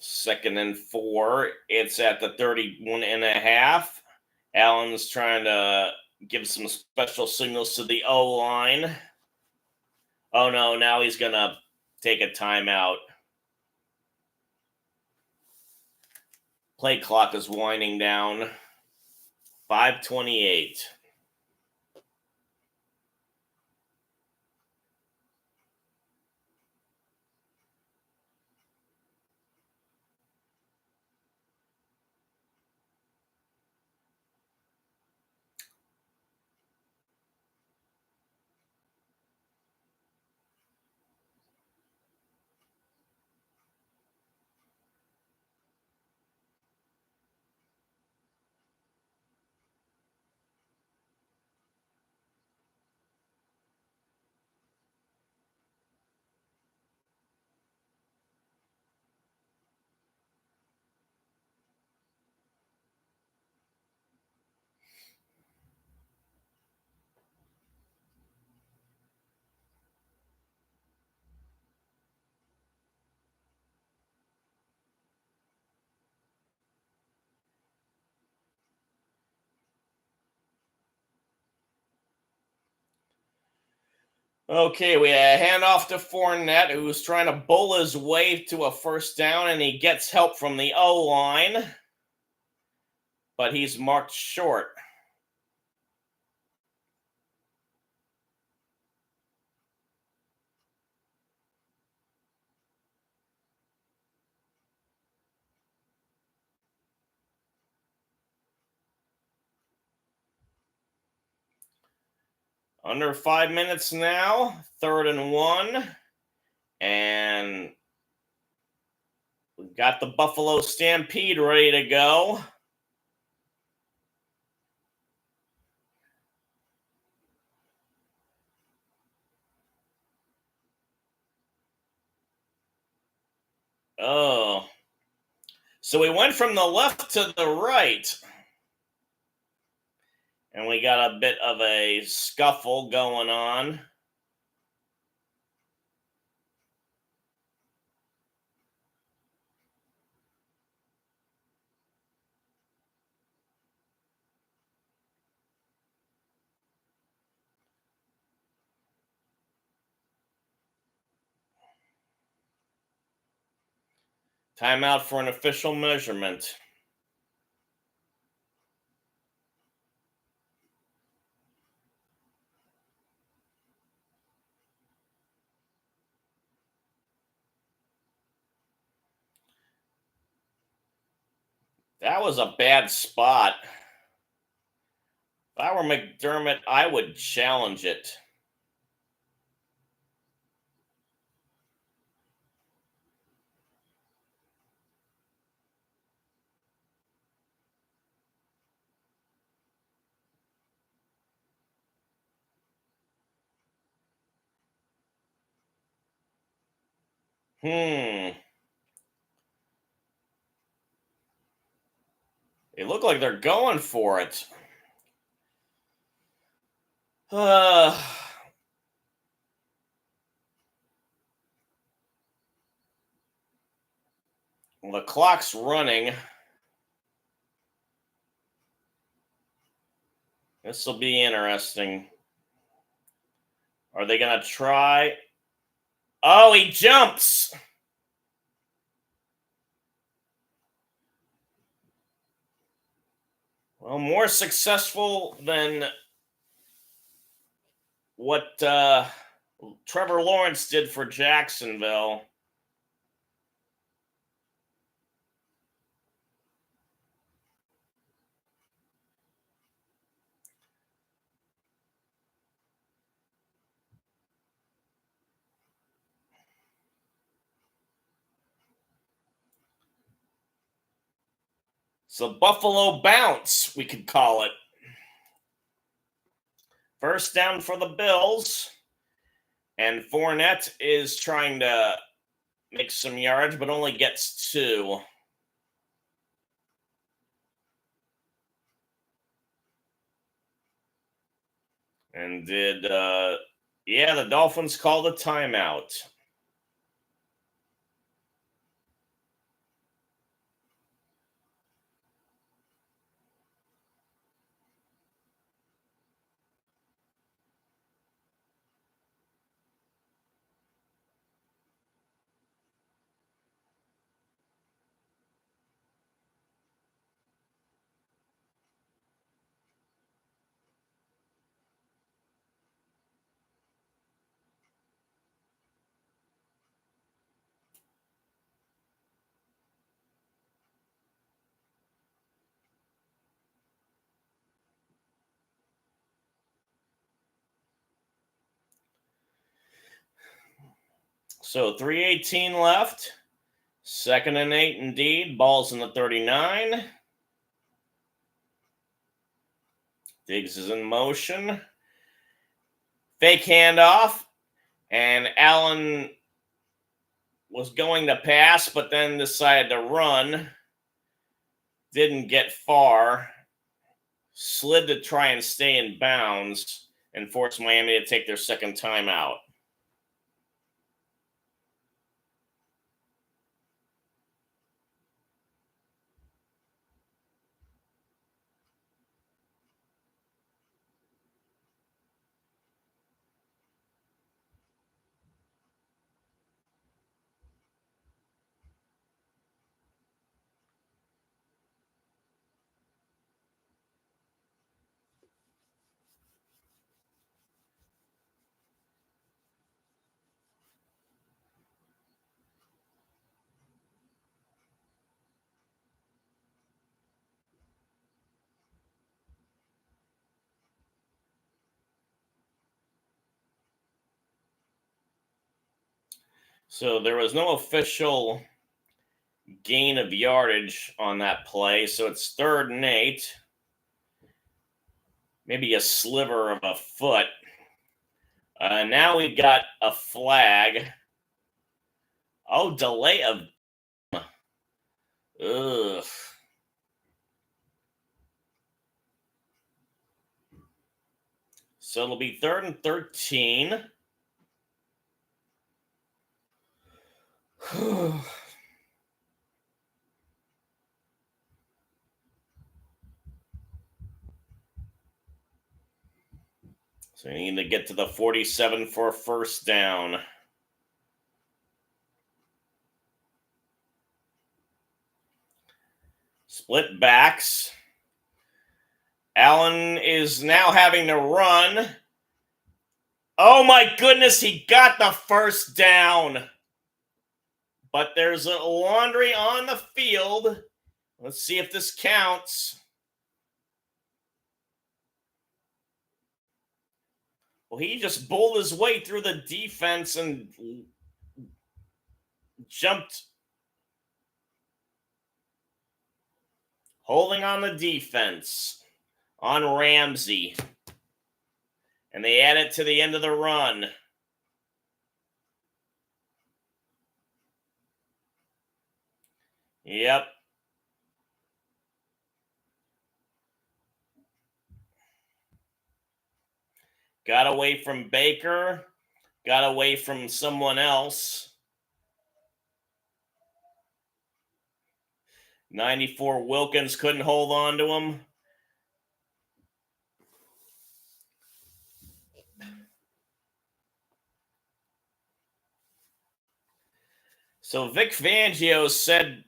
Second and 4. It's at the 31 and a half. Allen's trying to give some special signals to the O line. Oh no, now he's going to take a timeout. Play clock is winding down. 5:28. Okay, we hand off to Fournette, who's trying to bowl his way to a first down, and he gets help from the O line, but he's marked short. Under 5 minutes now, 3rd and 1, and we've got the Buffalo Stampede ready to go. Oh. So we went from the left to the right, and we got a bit of a scuffle going on. Timeout for an official measurement. That was a bad spot. If I were McDermott, I would challenge it. They look like they're going for it. The clock's running. This will be interesting. Are they going to try? Oh, he jumps. Well, more successful than what Trevor Lawrence did for Jacksonville. So Buffalo bounce, we could call it. First down for the Bills. And Fournette is trying to make some yards, but only gets 2. And the Dolphins called a timeout. So 3:18 left. 2nd and 8 indeed. Ball's in the 39. Diggs is in motion. Fake handoff. And Allen was going to pass, but then decided to run. Didn't get far. Slid to try and stay in bounds and forced Miami to take their second timeout. So there was no official gain of yardage on that play. So it's 3rd and 8. Maybe a sliver of a foot. Now we've got a flag. Oh, delay of. Ugh. So it'll be 3rd and 13. So we need to get to the 47 for a first down. Split backs. Allen is now having to run. Oh my goodness, he got the first down. But there's a laundry on the field. Let's see if this counts. Well, he just bowled his way through the defense and jumped, holding on the defense on Ramsey. And they add it to the end of the run. Yep. Got away from Baker. Got away from someone else. 94 Wilkins couldn't hold on to him. So Vic Fangio said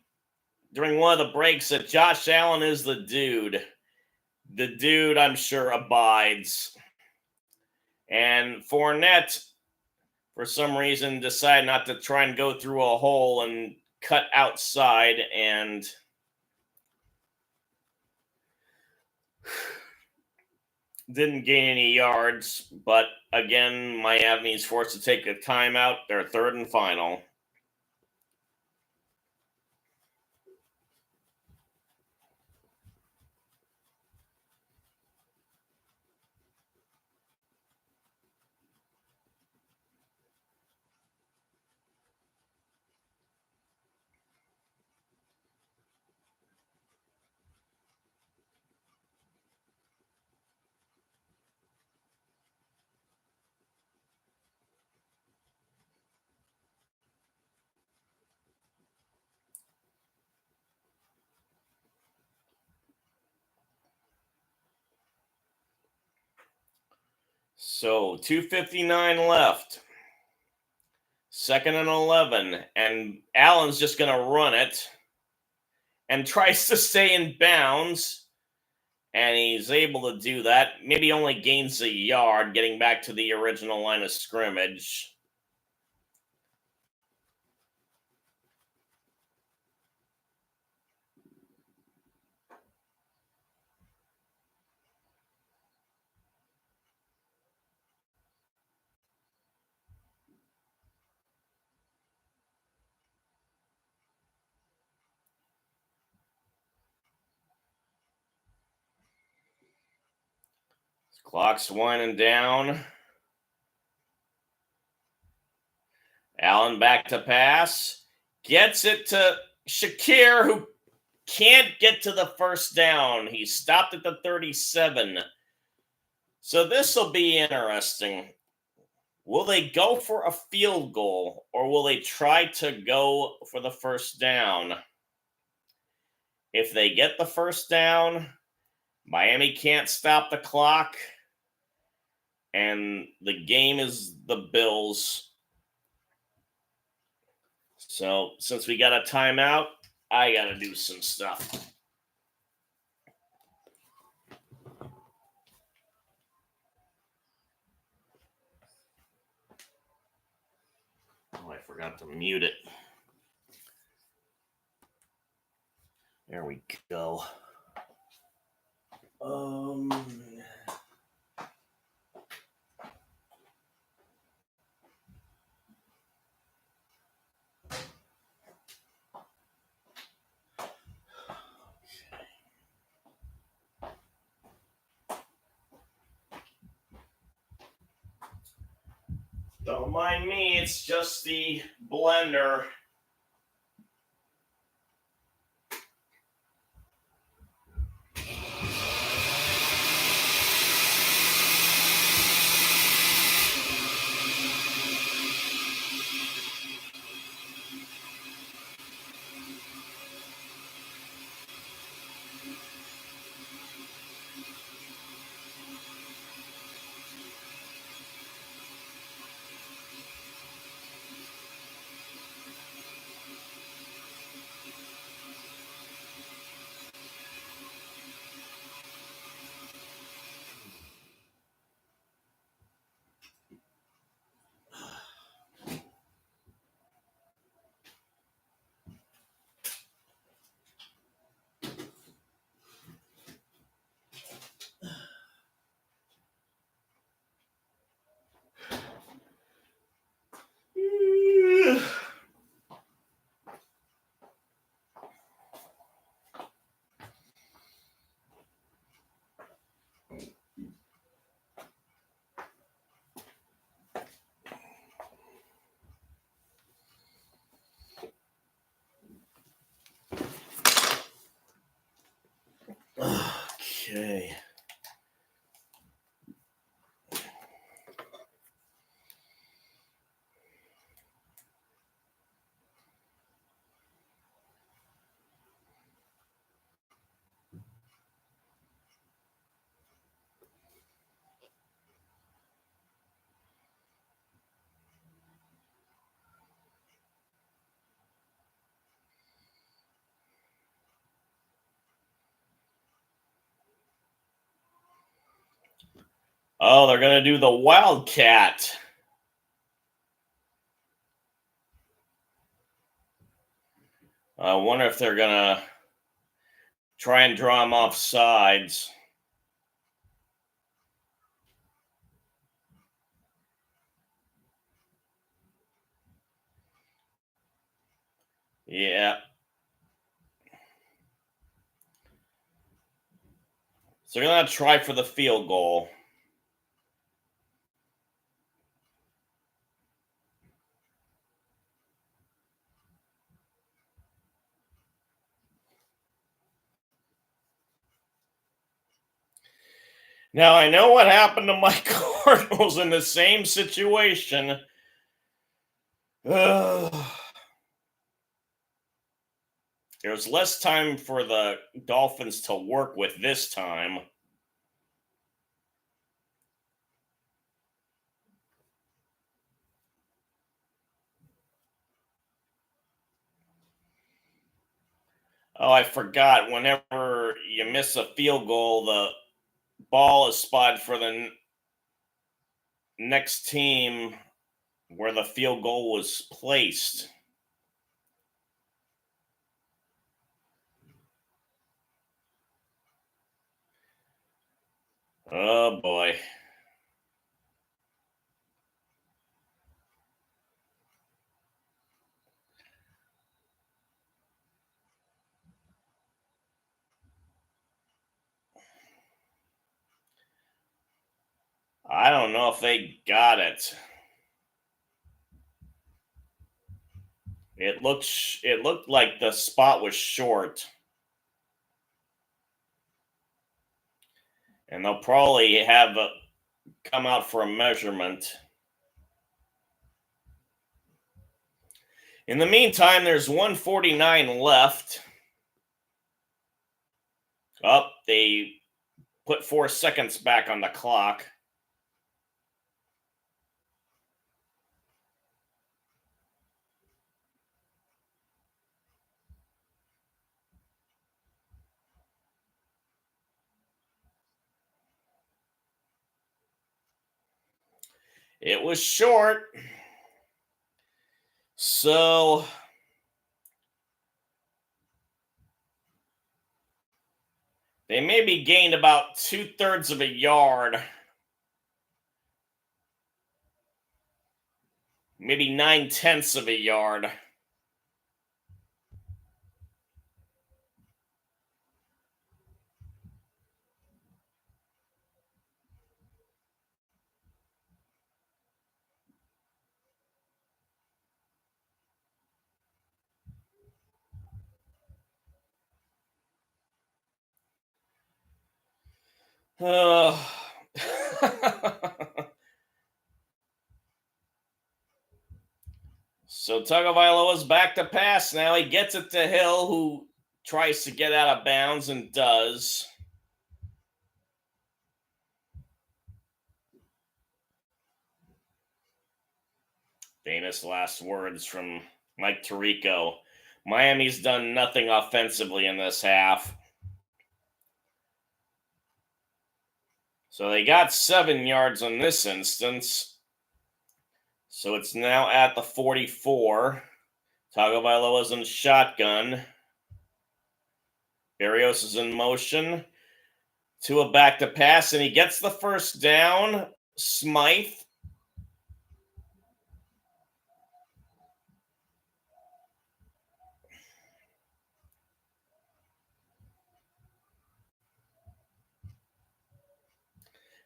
during one of the breaks that Josh Allen is the dude. The dude, I'm sure, abides. And Fournette, for some reason, decided not to try and go through a hole and cut outside and didn't gain any yards. But again, Miami's forced to take a timeout. Their 3rd and final. So 2:59 left. 2nd and 11. And Allen's just going to run it and tries to stay in bounds. And he's able to do that. Maybe only gains a yard getting back to the original line of scrimmage. Clock's winding down. Allen back to pass. Gets it to Shakir, who can't get to the first down. He stopped at the 37. So this will be interesting. Will they go for a field goal or will they try to go for the first down? If they get the first down, Miami can't stop the clock, and the game is the Bills. So since we got a timeout, I got to do some stuff. Oh, I forgot to mute it. There we go. Don't mind me, it's just the blender. Okay. Oh, they're going to do the Wildcat. I wonder if they're going to try and draw him off sides. Yeah. So they're going to try for the field goal. Now, I know what happened to my Cardinals in the same situation. There's less time for the Dolphins to work with this time. Oh, I forgot. Whenever you miss a field goal, the ball is spotted for the next team where the field goal was placed. Oh boy. I don't know if they got it. It looked like the spot was short. And they'll probably have come out for a measurement. In the meantime, there's 149 left. Up, they put 4 seconds back on the clock. It was short. So they maybe gained about 2/3 of a yard. Maybe 9/10 of a yard. Uh, so Tagovailoa's back to pass now. He gets it to Hill, who tries to get out of bounds and does. Famous last words from Mike Tirico. Miami's done nothing offensively in this half. So they got 7 yards on this instance. So it's now at the 44. Tagovailoa's in shotgun. Berrios is in motion. Tua back to pass, and he gets the first down. Smythe.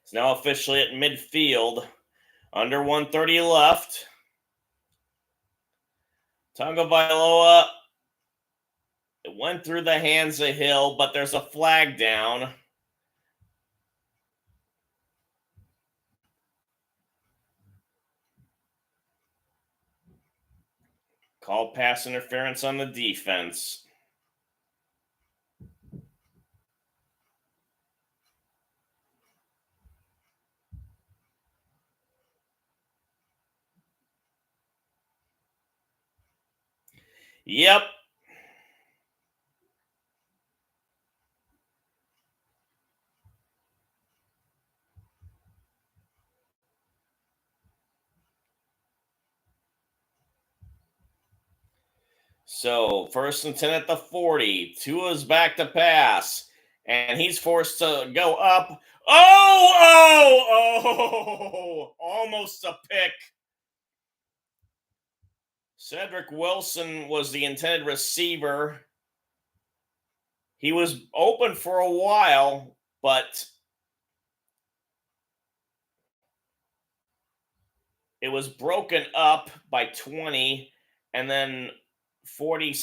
It's now officially at midfield. Under 130 left. Tagovailoa, it went through the hands of Hill, but there's a flag down. Call pass interference on the defense. Yep. So 1st and 10 at the 40. Tua's back to pass. And he's forced to go up. Oh! Almost a pick. Cedric Wilson was the intended receiver. He was open for a while, but it was broken up by 20, and then 40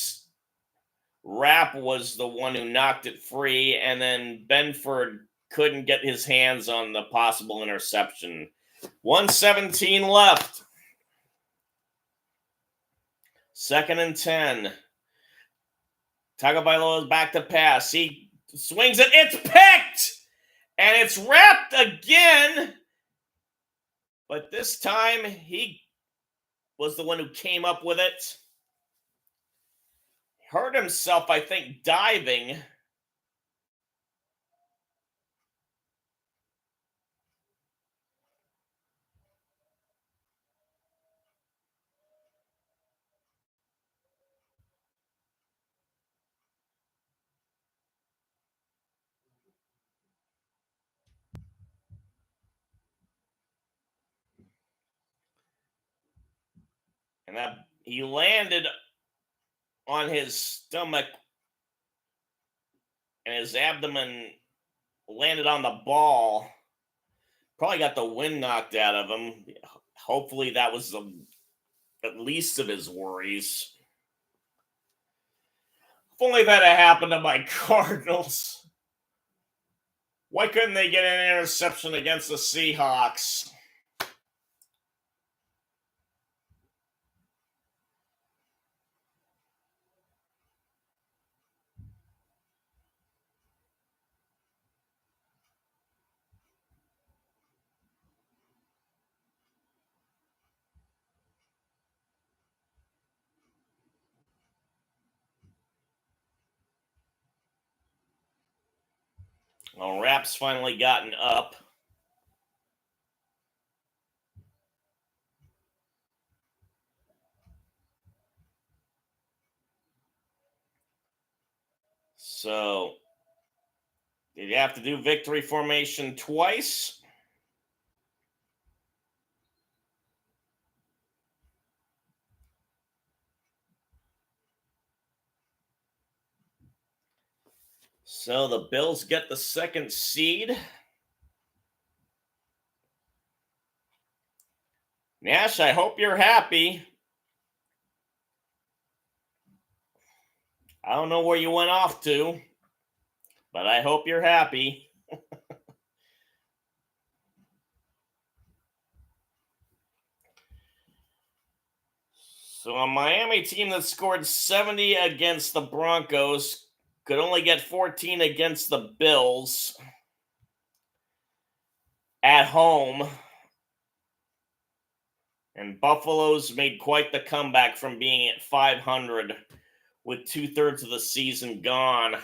Rapp was the one who knocked it free, and then Benford couldn't get his hands on the possible interception. 1:17 left. 2nd and 10. Tagovailoa is back to pass. He swings it. It's picked! And it's wrapped again. But this time, he was the one who came up with it. hurt himself, I think, diving. And that he landed on his stomach and his abdomen landed on the ball. Probably got the wind knocked out of him. Hopefully, that was at least of his worries. If only that had happened to my Cardinals. Why couldn't they get an interception against the Seahawks? Well, Rap's finally gotten up. So, did you have to do victory formation twice? So the Bills get the second seed. Nash, I hope you're happy. I don't know where you went off to, but I hope you're happy. So a Miami team that scored 70 against the Broncos could only get 14 against the Bills at home. And Buffalo's made quite the comeback from being at 500 with 2/3 of the season gone.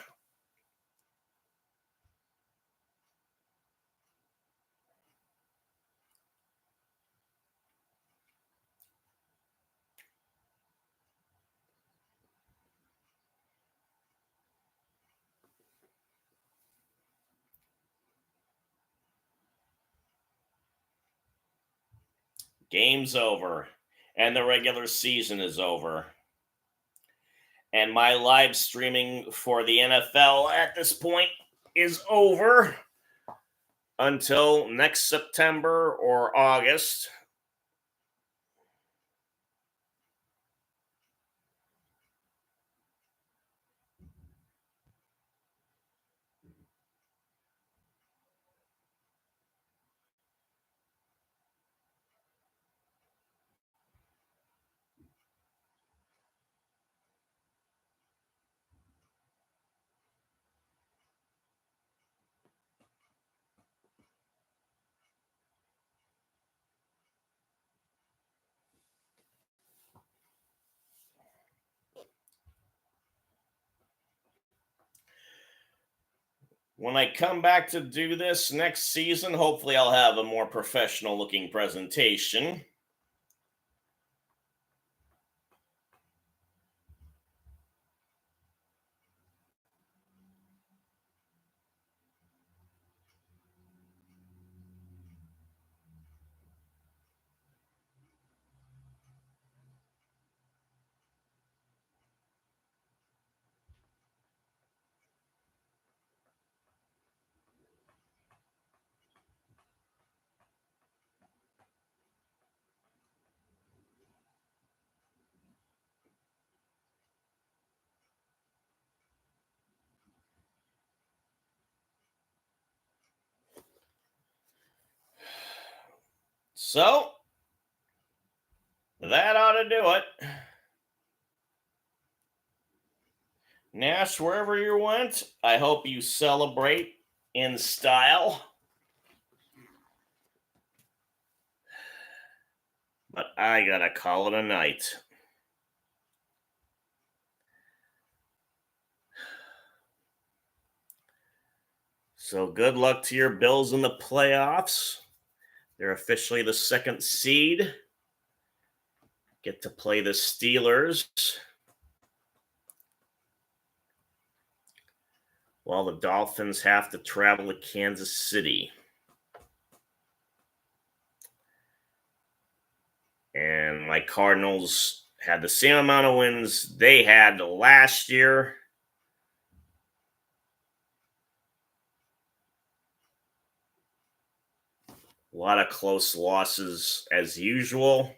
Game's over, and the regular season is over. And my live streaming for the NFL at this point is over until next September or August. When I come back to do this next season, hopefully I'll have a more professional looking presentation. So, that ought to do it. Nash, wherever you went, I hope you celebrate in style. But I gotta call it a night. So good luck to your Bills in the playoffs. They're officially the second seed. Get to play the Steelers. While the Dolphins have to travel to Kansas City. And my Cardinals had the same amount of wins they had last year. A lot of close losses as usual.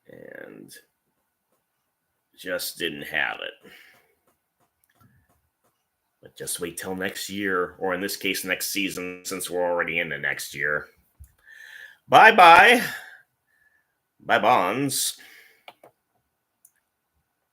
And just didn't have it. But just wait till next year, or in this case, next season, since we're already into next year. Bye-bye. Bye, Bonds.